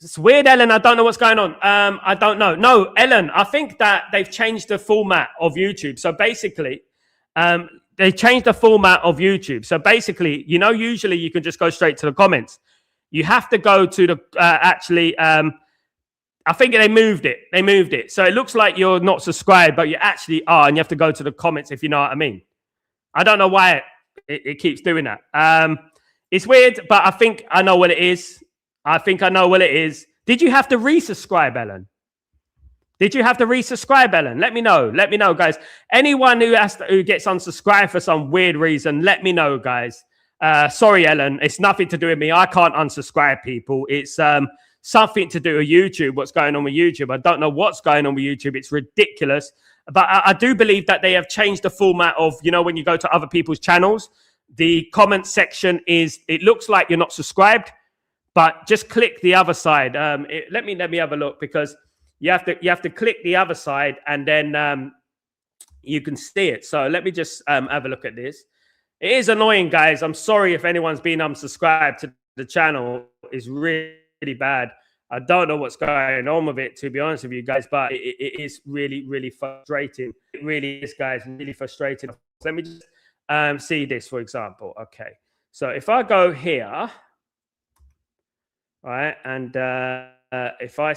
It's weird, Ellen. I don't know what's going on. I don't know. No, Ellen, I think that they've changed the format of YouTube. So basically, they changed the format of YouTube. So basically, you know, usually you can just go straight to the comments. You have to go to the, I think they moved it. They moved it. So it looks like you're not subscribed, but you actually are. And you have to go to the comments, if you know what I mean. I don't know why it keeps doing that. It's weird, but I think I know what it is. I think I know what it is. Did you have to resubscribe, Ellen? Did you have to resubscribe, Ellen? Let me know. Let me know, guys. Anyone who gets unsubscribed for some weird reason, let me know, guys. Sorry, Ellen. It's nothing to do with me. I can't unsubscribe people. It's something to do with YouTube, what's going on with YouTube. I don't know what's going on with YouTube. It's ridiculous. But I do believe that they have changed the format of, you know, when you go to other people's channels, the comment section is, it looks like you're not subscribed. But just click the other side. Let me have a look, because you have to click the other side, and then you can see it. So let me just have a look at this. It is annoying, guys. I'm sorry if anyone's been unsubscribed to the channel. It's really bad. I don't know what's going on with it, to be honest with you guys, but it is really, really frustrating. It really is, guys, really frustrating. Let me just see this, for example. Okay, so if I go here. All right, and if I...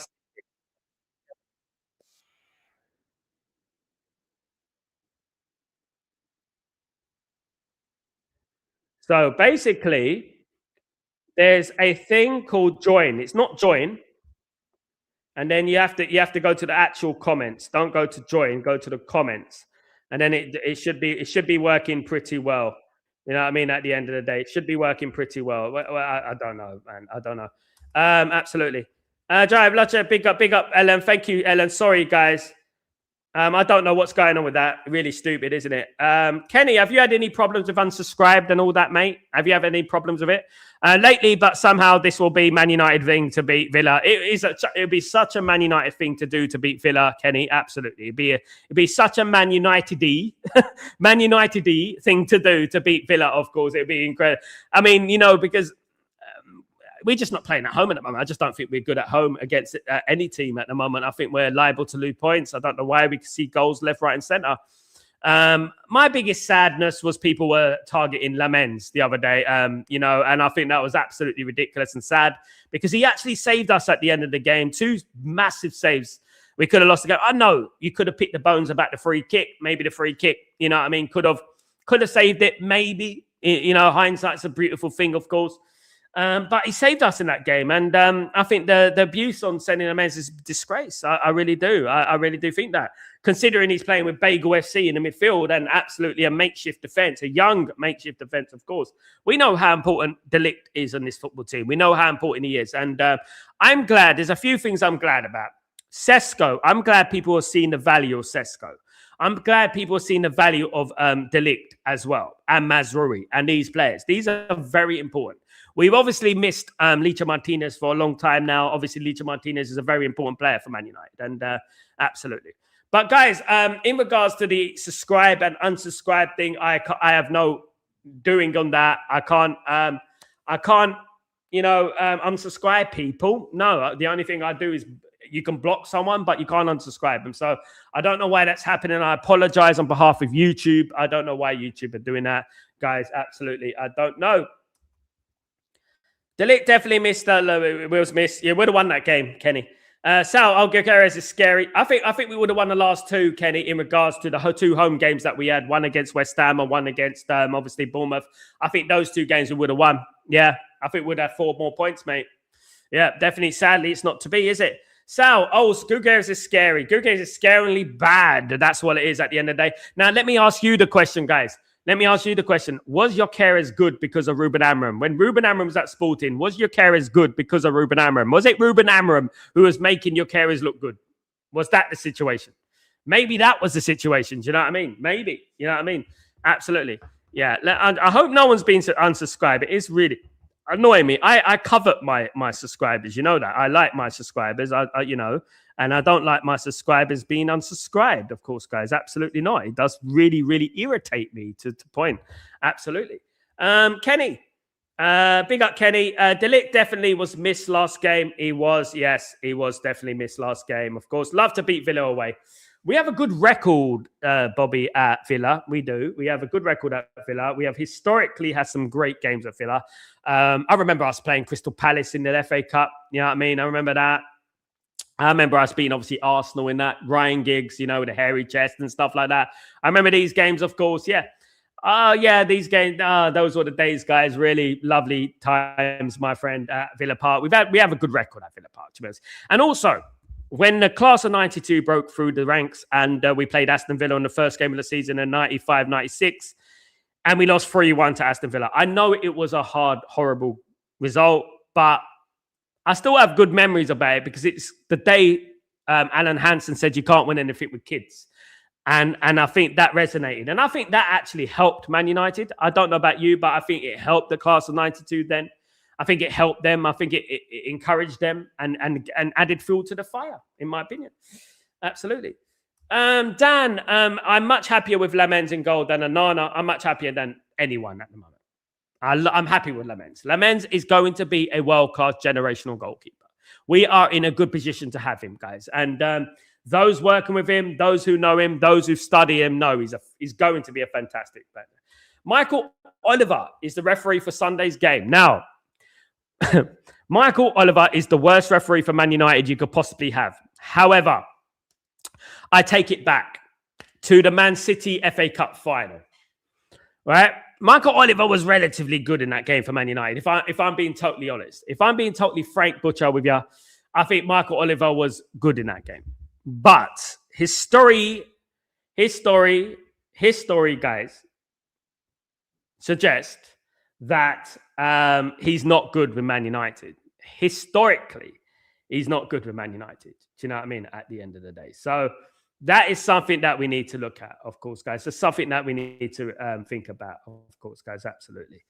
So basically, there's a thing called join. It's not join. And then you have to go to the actual comments. Don't go to join, go to the comments. And then it should be working pretty well. You know what I mean? At the end of the day, it should be working pretty well. Well, I don't know, man. I don't know. Absolutely. Drive, Lutcher, big up, Ellen. Thank you, Ellen. Sorry, guys. I don't know what's going on with that. Really stupid, isn't it? Kenny, have you had any problems with unsubscribed and all that, mate? Have you had any problems with it lately? But somehow this will be Man United thing to beat Villa. It'll be such a Man United thing to do to beat Villa, Kenny. Absolutely, it'd be such a Man United-y, Man United-y thing to do to beat Villa. Of course, it'd be incredible. I mean, you know, because we're just not playing at home at the moment. I just don't think we're good at home against any team at the moment. I think we're liable to lose points. I don't know why. We can see goals left, right, and centre. My biggest sadness was people were targeting Lamens the other day, you know, and I think that was absolutely ridiculous and sad, because he actually saved us at the end of the game. 2 massive saves. We could have lost the game. I know you could have picked the bones about the free kick. Maybe the free kick, you know what I mean? Could have saved it, maybe. You know, hindsight's a beautiful thing, of course. But he saved us in that game. And I think the abuse on sending Lamens is a disgrace. I really do. I really do think that. Considering he's playing with Bagel FC in the midfield and absolutely a makeshift defence, a young makeshift defence, of course. We know how important De Ligt is on this football team. We know how important he is. And I'm glad. There's a few things I'm glad about. Sesko. I'm glad people are seeing the value of Sesko. I'm glad people are seeing the value of De Ligt as well, and Mazraoui and these players. These are very important. We've obviously missed Licha Martinez for a long time now. Obviously, Licha Martinez is a very important player for Man United, and absolutely. But guys, in regards to the subscribe and unsubscribe thing, I have no doing on that. I can't, unsubscribe people. No, the only thing I do is you can block someone, but you can't unsubscribe them. So I don't know why that's happening. I apologize on behalf of YouTube. I don't know why YouTube are doing that, guys. Absolutely, I don't know. De Ligt definitely missed. Will's missed. Yeah, we'd have won that game, Kenny. Sal, Algeres is scary. I think we would have won the last 2, Kenny, in regards to the 2 home games that we had. One against West Ham and one against, obviously, Bournemouth. I think those 2 games we would have won. Yeah, I think we'd have 4 more points, mate. Yeah, definitely. Sadly, it's not to be, is it? Sal, Gugeres is scary. Gugeres is scarily bad. That's what it is at the end of the day. Now, let me ask you the question, guys. Let me ask you the question. Was your Gugeres good because of Ruben Amorim? When Ruben Amorim was at Sporting, was your Gugeres good because of Ruben Amorim? Was it Ruben Amorim who was making your Gugeres look good? Was that the situation? Maybe that was the situation. Do you know what I mean? Maybe. You know what I mean? Absolutely. Yeah. I hope no one's been unsubscribed. It is really annoying me. I covet my subscribers. You know that. I like my subscribers. And I don't like my subscribers being unsubscribed, of course, guys. Absolutely not. It does really, really irritate me to point. Absolutely. Kenny. Big up, Kenny. Delict definitely was missed last game. He was definitely missed last game. Of course, love to beat Villa away. We have a good record, Bobby, at Villa. We do. We have a good record at Villa. We have historically had some great games at Villa. I remember us playing Crystal Palace in the FA Cup. You know what I mean? I remember that. I remember us beating, obviously, Arsenal in that. Ryan Giggs, with the hairy chest and stuff like that. I remember these games, of course. Yeah. These games. Those were the days, guys. Really lovely times, my friend, at Villa Park. We have a good record at Villa Park, to be honest. And also, when the class of 92 broke through the ranks and we played Aston Villa in the first game of the season in 95-96, and we lost 3-1 to Aston Villa. I know it was a hard, horrible result, but I still have good memories about it because it's the day Alan Hansen said you can't win anything with kids. And I think that resonated. And I think that actually helped Man United. I don't know about you, but I think it helped the class of 92 then. I think it helped them. I think it encouraged them and added fuel to the fire, in my opinion. Absolutely. Dan, I'm much happier with Lamens in goal than Onana. I'm much happier than anyone at the moment. I'm happy with Lamens. Lamens is going to be a world-class generational goalkeeper. We are in a good position to have him, guys. And those working with him, those who know him, those who study him, know he's going to be a fantastic player. Michael Oliver is the referee for Sunday's game. Now, Michael Oliver is the worst referee for Man United you could possibly have. However, I take it back to the Man City FA Cup final. Right? Michael Oliver was relatively good in that game for Man United. If I'm being totally honest, if I'm being totally frank, butcher with you, I think Michael Oliver was good in that game. But his story, guys, suggests that he's not good with Man United. Historically, he's not good with Man United. Do you know what I mean? At the end of the day. So that is something that we need to look at, of course, guys. It's something that we need to think about, of course, guys. Absolutely.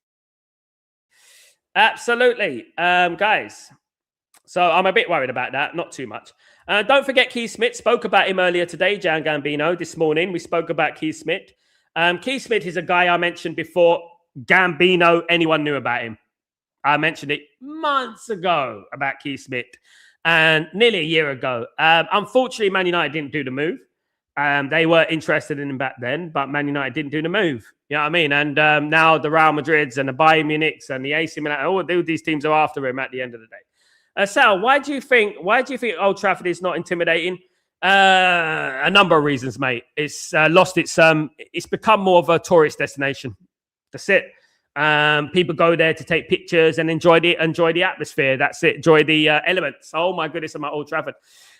Absolutely, guys. So I'm a bit worried about that. Not too much. Don't forget Keith Smith. Spoke about him earlier today, Jan Gambino. This morning, we spoke about Keith Smith. Keith Smith is a guy I mentioned before. Gambino, anyone knew about him. I mentioned it months ago about Keith Smith and nearly a year ago. Unfortunately, Man United didn't do the move. They were interested in him back then, but Man United didn't do the move. You know what I mean? And now the Real Madrids and the Bayern Munichs and the AC Milan, all these teams are after him at the end of the day. Sal, why do you think Old Trafford is not intimidating? A number of reasons, mate. It's lost its it's become more of a tourist destination. That's it. People go there to take pictures and enjoy the atmosphere. That's it. Enjoy the elements. Oh my goodness, I'm at Old Trafford.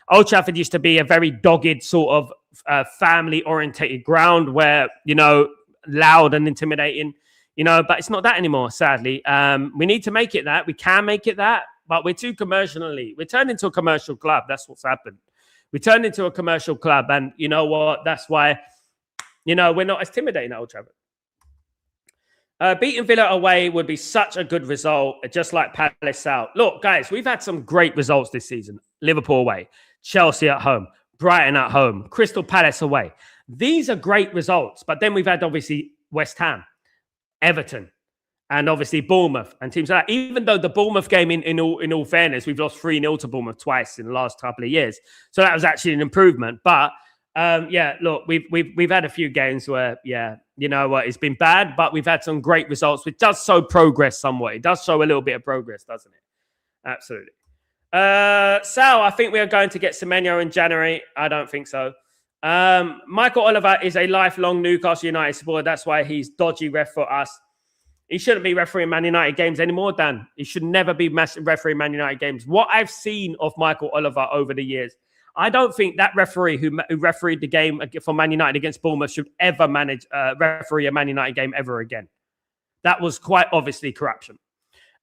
Old Trafford used to be a very dogged sort of family-orientated ground where, loud and intimidating, but it's not that anymore, sadly. We need to make it that. We can make it that, but we're too commercially. We're turned into a commercial club. That's what's happened. We turned into a commercial club, and you know what? That's why, we're not as intimidating at Old Trafford. Beating Villa away would be such a good result, just like Palace out. Look, guys, we've had some great results this season. Liverpool away, Chelsea at home, Brighton at home, Crystal Palace away. These are great results. But then we've had, obviously, West Ham, Everton, and obviously Bournemouth and teams like that. Even though the Bournemouth game, in all fairness, we've lost 3-0 to Bournemouth twice in the last couple of years. So that was actually an improvement. But look, we've had a few games where, it's been bad, but we've had some great results, which does show progress somewhat. It does show a little bit of progress, doesn't it? Absolutely. Sal, I think we are going to get Semenyo in January. I don't think so. Michael Oliver is a lifelong Newcastle United supporter. That's why he's dodgy ref for us. He shouldn't be refereeing Man United games anymore, Dan. He should never be refereeing Man United games. What I've seen of Michael Oliver over the years, I don't think that referee who refereed the game for Man United against Bournemouth should ever referee a Man United game ever again. That was quite obviously corruption.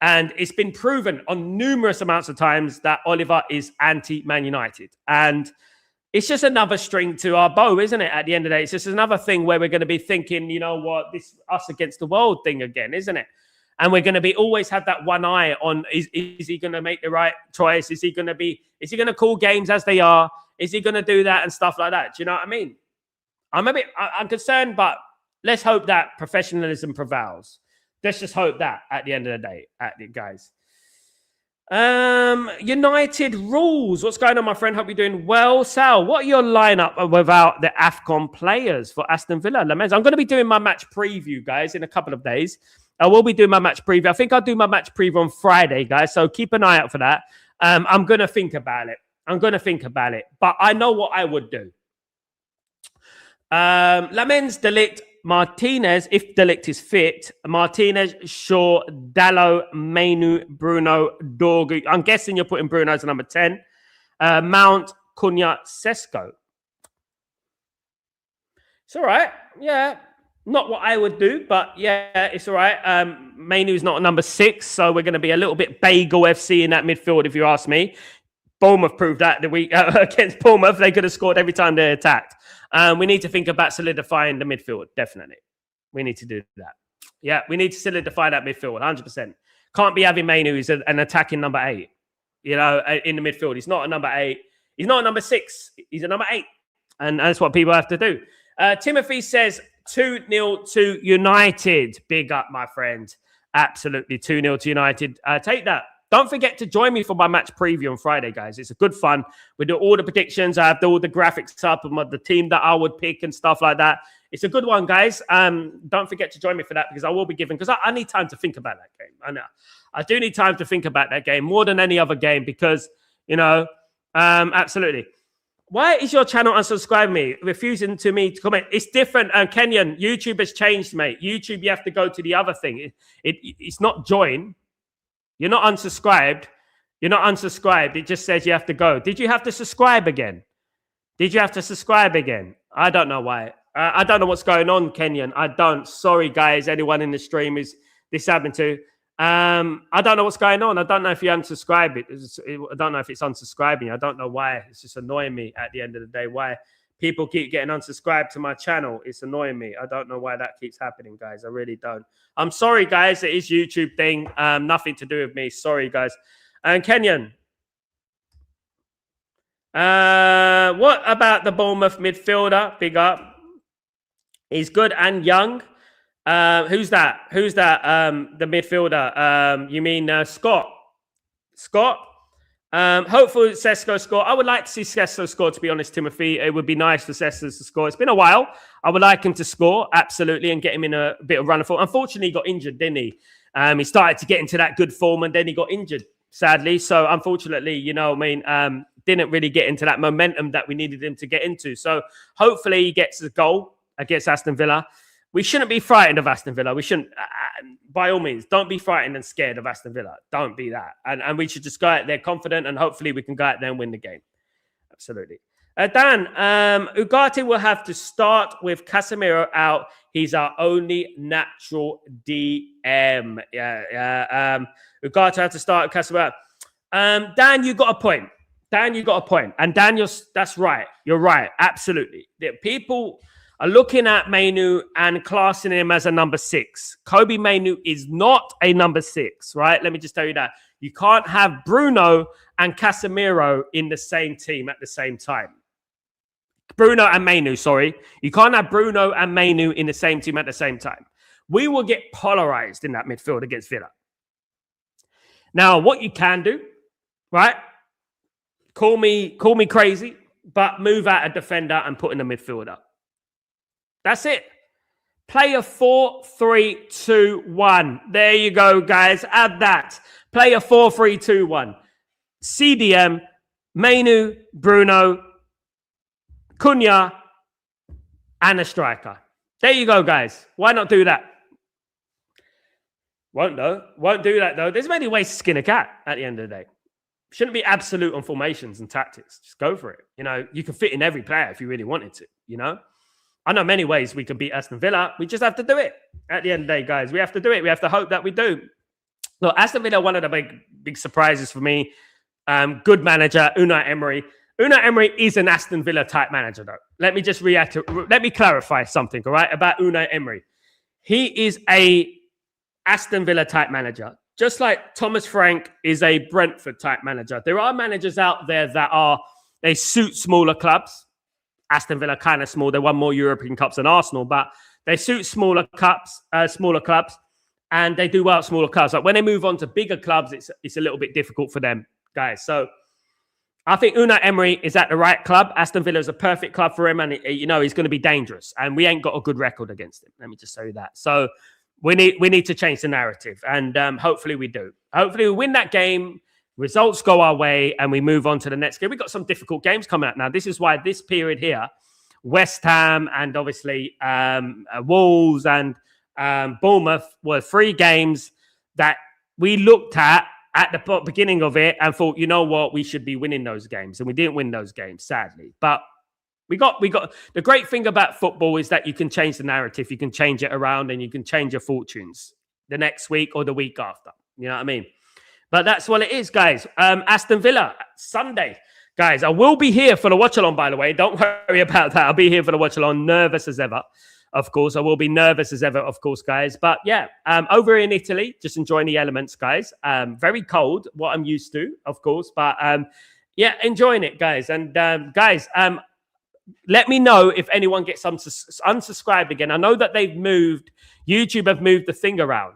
And it's been proven on numerous amounts of times that Oliver is anti-Man United. And it's just another string to our bow, isn't it? At the end of the day, it's just another thing where we're going to be thinking, you know what, this us against the world thing again, isn't it? And we're going to be always have that one eye on, is he going to make the right choice? Is he going to call games as they are? Is he going to do that and stuff like that? Do you know what I mean? I'm concerned, but let's hope that professionalism prevails. Let's just hope that at the end of the day, guys. United rules. What's going on, my friend? Hope you're doing well. Sal, what are your lineup without the AFCON players for Aston Villa? Lamens? I'm going to be doing my match preview, guys, in a couple of days. I will be doing my match preview. I think I'll do my match preview on Friday, guys. So keep an eye out for that. I'm going to think about it. But I know what I would do. Lamens, Delict, Martinez, if Delict is fit, Martinez, Shaw, Dallo, Mainu, Bruno, Dorgu. I'm guessing you're putting Bruno as number 10. Mount, Cunha, Sesko. It's all right. Yeah. Not what I would do, but yeah, it's all right. Mainu's not a number 6, so we're going to be a little bit bagel FC in that midfield, if you ask me. Bournemouth proved that the week against Bournemouth. They could have scored every time they attacked. We need to think about solidifying the midfield, definitely. We need to do that. Yeah, we need to solidify that midfield, 100%. Can't be having Mainu who's an attacking number 8, you know, in the midfield. He's not a number 8. He's not a number 6. He's a number 8. And that's what people have to do. Timothy says 2-0 to United. Big up, my friend. Absolutely 2-0 to United. Take that. Don't forget to join me for my match preview on Friday, guys. It's a good fun. We do all the predictions. I have all the graphics up of the team that I would pick and stuff like that. It's a good one, guys. Don't forget to join me for that because I will be giving, because I need time to think about that game. I know. I do need time to think about that game more than any other game because, you know, absolutely. Why is your channel unsubscribing me? Refusing to me to comment. It's different. Kenyan, YouTube has changed, mate. YouTube, you have to go to the other thing. It's not join. You're not unsubscribed. You're not unsubscribed. It just says you have to go. Did you have to subscribe again? I don't know why. I don't know what's going on, Kenyan. I don't. Sorry, guys. Anyone in the stream is this happened to. I don't know what's going on. I don't know if you unsubscribe it. I don't know if it's unsubscribing. I don't know why. It's just annoying me at the end of the day. Why people keep getting unsubscribed to my channel. It's annoying me. I don't know why that keeps happening, guys. I really don't. I'm sorry, guys. It is YouTube thing. Nothing to do with me. Sorry, guys. And Kenyan. What about the Bournemouth midfielder? Big up. He's good and young. Who's that? The midfielder. You mean Scott? Hopefully Sesko score. I would like to see Sesko score, to be honest, Timothy. It would be nice for Sesko to score. It's been a while. I would like him to score, absolutely, and get him in a bit of run of form. Unfortunately, he got injured, didn't he? He started to get into that good form, and then he got injured, sadly. So, unfortunately, you know what I mean, didn't really get into that momentum that we needed him to get into. So, hopefully, he gets a goal against Aston Villa. We shouldn't be frightened of Aston Villa. We shouldn't, by all means, don't be frightened and scared of Aston Villa. Don't be that. And we should just go out there confident, and hopefully we can go out there and win the game. Absolutely. Dan, Ugarte will have to start with Casemiro out. He's our only natural DM. Ugarte have to start with Casemiro out. Dan, you got a point. And Dan, that's right. You're right. Absolutely. The people are looking at Mainu and classing him as a number 6. Kobe Mainu is not a number 6, right? Let me just tell you that. You can't have Bruno and Casemiro in the same team at the same time. Bruno and Mainu, sorry. You can't have Bruno and Mainu in the same team at the same time. We will get polarized in that midfield against Villa. Now, what you can do, right? Call me crazy, but move out a defender and put in a midfielder. That's it. Play a 4-3-2-1. There you go, guys. Add that. Play a 4-3-2-1. CDM, Mainu, Bruno, Cunha, and a striker. There you go, guys. Why not do that? Won't do that, though. There's many ways to skin a cat at the end of the day. Shouldn't be absolute on formations and tactics. Just go for it. You know, you can fit in every player if you really wanted to, you know? I know many ways we can beat Aston Villa. We just have to do it. At the end of the day, guys, we have to do it. We have to hope that we do. Look, Aston Villa, one of the big surprises for me. Good manager, Unai Emery. Unai Emery is an Aston Villa type manager, though. Let me just let me clarify something, all right, about Unai Emery. He is a Aston Villa type manager, just like Thomas Frank is a Brentford type manager. There are managers out there that they suit smaller clubs. Aston Villa kind of small. They won more European Cups than Arsenal, but they suit smaller clubs, and they do well at smaller clubs. Like when they move on to bigger clubs, it's a little bit difficult for them, guys. So I think Unai Emery is at the right club. Aston Villa is a perfect club for him, and he's going to be dangerous. And we ain't got a good record against him. Let me just say that. So we need to change the narrative, and hopefully we do. Hopefully we win that game. Results go our way, and we move on to the next game. We've got some difficult games coming up now. This is why this period here, West Ham and obviously Wolves and Bournemouth were 3 games that we looked at the beginning of it and thought, you know what, we should be winning those games. And we didn't win those games, sadly. But we got the great thing about football is that you can change the narrative, you can change it around, and you can change your fortunes the next week or the week after. You know what I mean? But that's what it is, guys. Aston Villa, Sunday. Guys, I will be here for the watch-along, by the way. Don't worry about that. I'll be here for the watch-along, nervous as ever. Of course, I will be nervous as ever, of course, guys. But yeah, over in Italy, just enjoying the elements, guys. Very cold, what I'm used to, of course. But yeah, enjoying it, guys. And guys, let me know if anyone gets unsubscribed again. I know that YouTube have moved the thing around.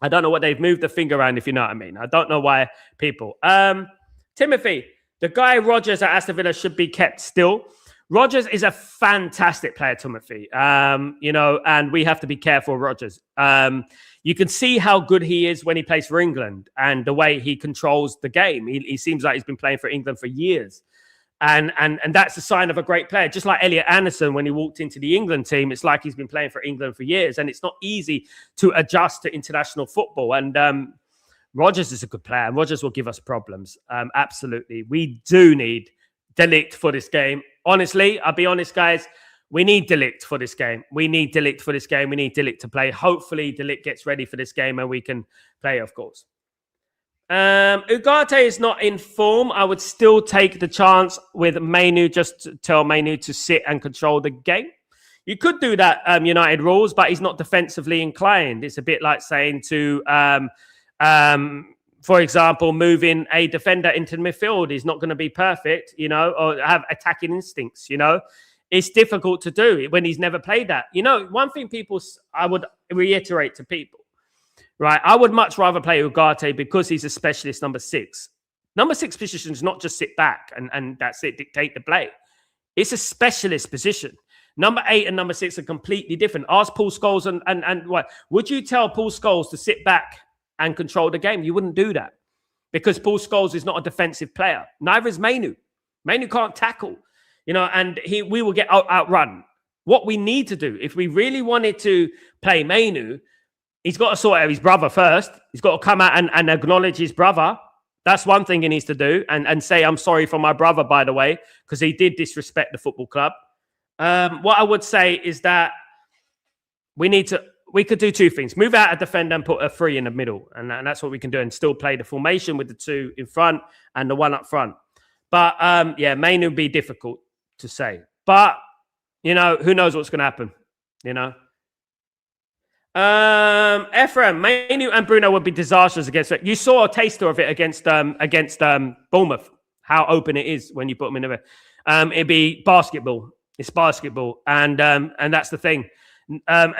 I don't know what they've moved the thing around, if you know what I mean. I don't know why people. Timothy, the guy Rodgers at Aston Villa should be kept still. Rodgers is a fantastic player, Timothy. And we have to be careful of Rodgers. You can see how good he is when he plays for England and the way he controls the game. He seems like he's been playing for England for years. And that's a sign of a great player. Just like Elliot Anderson, when he walked into the England team, it's like he's been playing for England for years. And it's not easy to adjust to international football. And Rodgers is a good player. And Rodgers will give us problems. Absolutely. We do need De Ligt for this game. Honestly, I'll be honest, guys. We need De Ligt for this game. We need De Ligt for this game. We need De Ligt to play. Hopefully, De Ligt gets ready for this game and we can play, of course. Ugarte is not in form. I would still take the chance with Mainu, just to tell Mainu to sit and control the game. You could do that, United rules, but he's not defensively inclined. It's a bit like saying to, for example, moving a defender into the midfield. He's not going to be perfect, or have attacking instincts, It's difficult to do when he's never played that. One thing I would reiterate to people, right? I would much rather play Ugarte because he's a specialist number 6. Number 6 position is not just sit back and that's it, dictate the play. It's a specialist position. Number 8 and number 6 are completely different. Ask Paul Scholes and what? Would you tell Paul Scholes to sit back and control the game? You wouldn't do that because Paul Scholes is not a defensive player. Neither is Mainu. Mainu can't tackle, and we will get outrun. What we need to do, if we really wanted to play Mainu, he's got to sort out his brother first. He's got to come out and acknowledge his brother. That's one thing he needs to do. And say, I'm sorry for my brother, by the way, because he did disrespect the football club. What I would say is that we could do 2 things. Move out a defender and put a 3 in the middle. And that's what we can do and still play the formation with the 2 in front and the 1 up front. But, Mainu would be difficult to say. But, who knows what's going to happen, Ephraim, Mainu and Bruno would be disastrous against it. You saw a taster of it against Bournemouth, how open it is when you put them in there. It'd be basketball. It's basketball. And that's the thing.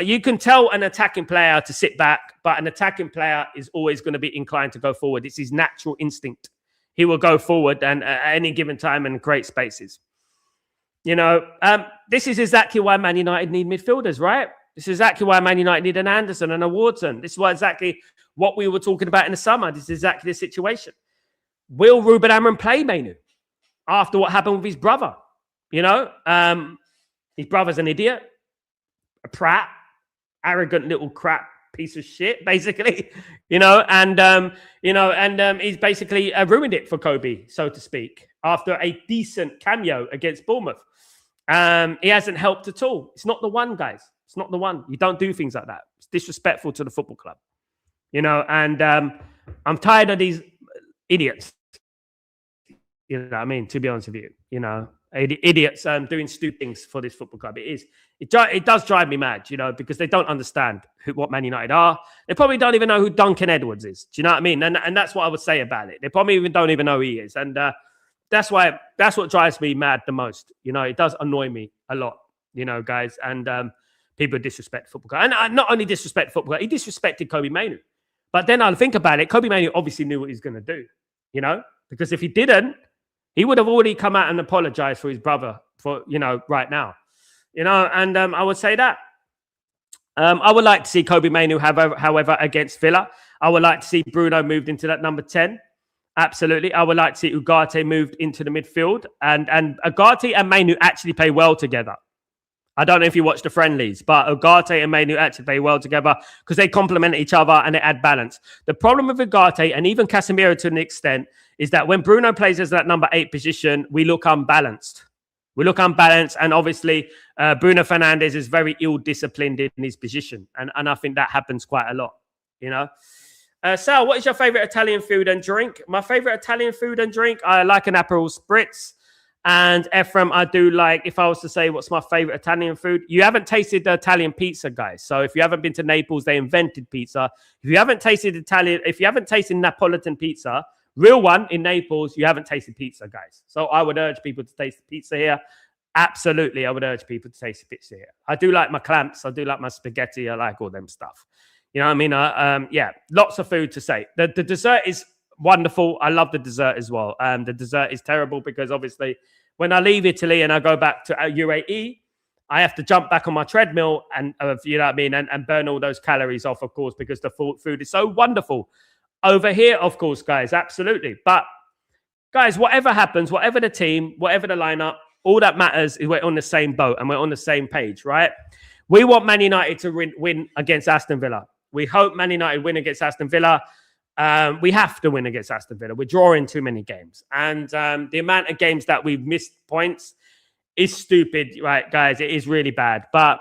You can tell an attacking player to sit back, but an attacking player is always going to be inclined to go forward. It's his natural instinct. He will go forward and at any given time and create spaces. This is exactly why Man United need midfielders, right? This is exactly why Man United need an Anderson and a Wardson. This is exactly what we were talking about in the summer. This is exactly the situation. Will Ruben Amorim play Mainu after what happened with his brother? His brother's an idiot, a prat, arrogant little crap piece of shit, basically. And he's basically ruined it for Kobe, so to speak, after a decent cameo against Bournemouth. He hasn't helped at all. It's not the one, guys. It's not the one. You don't do things like that. It's disrespectful to the football club. And I'm tired of these idiots. You know what I mean? To be honest with you, you know, idiots doing stupid things for this football club. It does drive me mad, you know, because they don't understand what Man United are. They probably don't even know who Duncan Edwards is. Do you know what I mean? And that's what I would say about it. They probably don't even know who he is. And that's what drives me mad the most. You know, it does annoy me a lot, you know, guys. And people disrespect football. And not only disrespect football, he disrespected Kobbie Mainoo. But then I'll think about it. Kobbie Mainoo obviously knew what he was going to do, you know, because if he didn't, he would have already come out and apologized for his brother for, you know, right now, you know, and I would say that. I would like to see Kobbie Mainoo, however, against Villa. I would like to see Bruno moved into that number 10. Absolutely. I would like to see Ugarte moved into the midfield. And Ugarte and Mainoo actually play well together. I don't know if you watch the friendlies, but Ugarte and Mainoo actually play well together because they complement each other and they add balance. The problem with Ugarte and even Casemiro to an extent is that when Bruno plays as that number 8 position, we look unbalanced. And obviously, Bruno Fernandes is very ill-disciplined in his position. And I think that happens quite a lot, you know. Sal, what is your favorite Italian food and drink? My favorite Italian food and drink, I like an Aperol Spritz. And Ephraim, I do like, if I was to say what's my favorite Italian food, you haven't tasted the Italian pizza, guys. So if you haven't been to Naples, they invented pizza. If you haven't tasted Napolitan pizza, real one in Naples, you haven't tasted pizza, guys. So I would urge people to taste the pizza here. Absolutely, I would urge people to taste the pizza here. I do like my clamps. I do like my spaghetti. I like all them stuff. You know what I mean? Yeah, lots of food to say. The dessert is wonderful. I love the dessert as well. The dessert is terrible because obviously when I leave Italy and I go back to UAE, I have to jump back on my treadmill and you know what I mean, and burn all those calories off, of course, because the food is so wonderful. Over here, of course, guys, absolutely. But guys, whatever happens, whatever the team, whatever the lineup, all that matters is we're on the same boat and we're on the same page, right? We want Man United to win against Aston Villa. We hope Man United win against Aston Villa. We have to win against Aston Villa. We're drawing too many games. And the amount of games that we've missed points is stupid, right, guys? It is really bad. But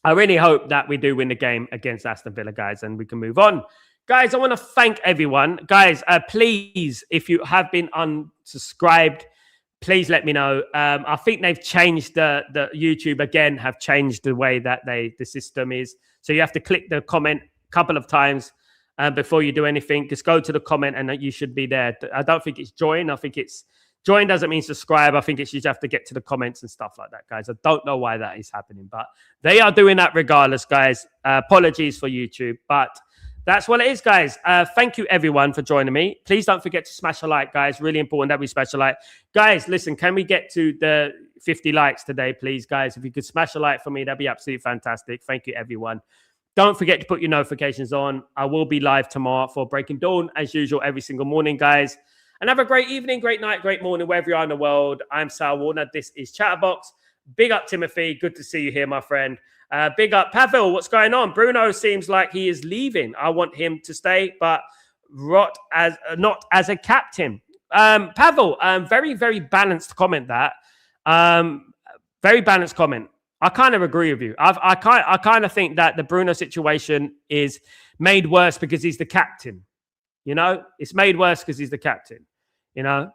I really hope that we do win the game against Aston Villa, guys, and we can move on. Guys, I want to thank everyone. Guys, please, if you have been unsubscribed, please let me know. I think they've changed the YouTube again, have changed the way that the system is. So you have to click the comment a couple of times before you do anything. Just go to the comment and you should be there. I don't think it's join. I think it's join doesn't mean subscribe. I think it's you just have to get to the comments and stuff like that, guys. I don't know why that is happening, but they are doing that regardless, guys. Apologies for YouTube, but that's what it is, guys. Thank you, everyone, for joining me. Please don't forget to smash a like, guys. Really important that we smash a like. Guys, listen, can we get to the 50 likes today, please, guys? If you could smash a like for me, that'd be absolutely fantastic. Thank you, everyone. Don't forget to put your notifications on. I will be live tomorrow for Breaking Dawn, as usual, every single morning, guys. And have a great evening, great night, great morning, wherever you are in the world. I'm Sal Warner. This is Chatterbox. Big up, Timothy. Good to see you here, my friend. Big up, Pavel. What's going on? Bruno seems like he is leaving. I want him to stay, but not as a captain. Pavel, very, very balanced comment that. Very balanced comment. I kind of agree with you. I kind of think that the Bruno situation is made worse because he's the captain. You know, it's made worse because he's the captain. You know,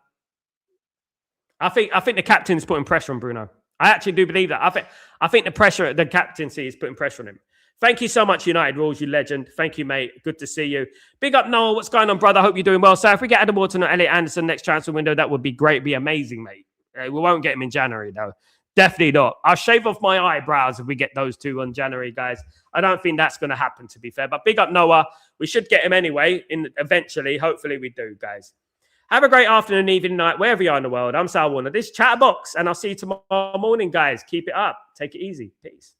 I think the captain's putting pressure on Bruno. I actually do believe that. I think the pressure, the captaincy is putting pressure on him. Thank you so much, United Rules, you legend. Thank you, mate. Good to see you. Big up, Noel. What's going on, brother? Hope you're doing well. So if we get Adam Wharton or Elliot Anderson next transfer window, that would be great. It'd be amazing, mate. We won't get him in January, though. Definitely not. I'll shave off my eyebrows if we get those two on January, guys. I don't think that's going to happen, to be fair. But big up, Noah. We should get him anyway, eventually. Hopefully we do, guys. Have a great afternoon, evening, night, wherever you are in the world. I'm Sal Warner. This is Chatterbox, and I'll see you tomorrow morning, guys. Keep it up. Take it easy. Peace.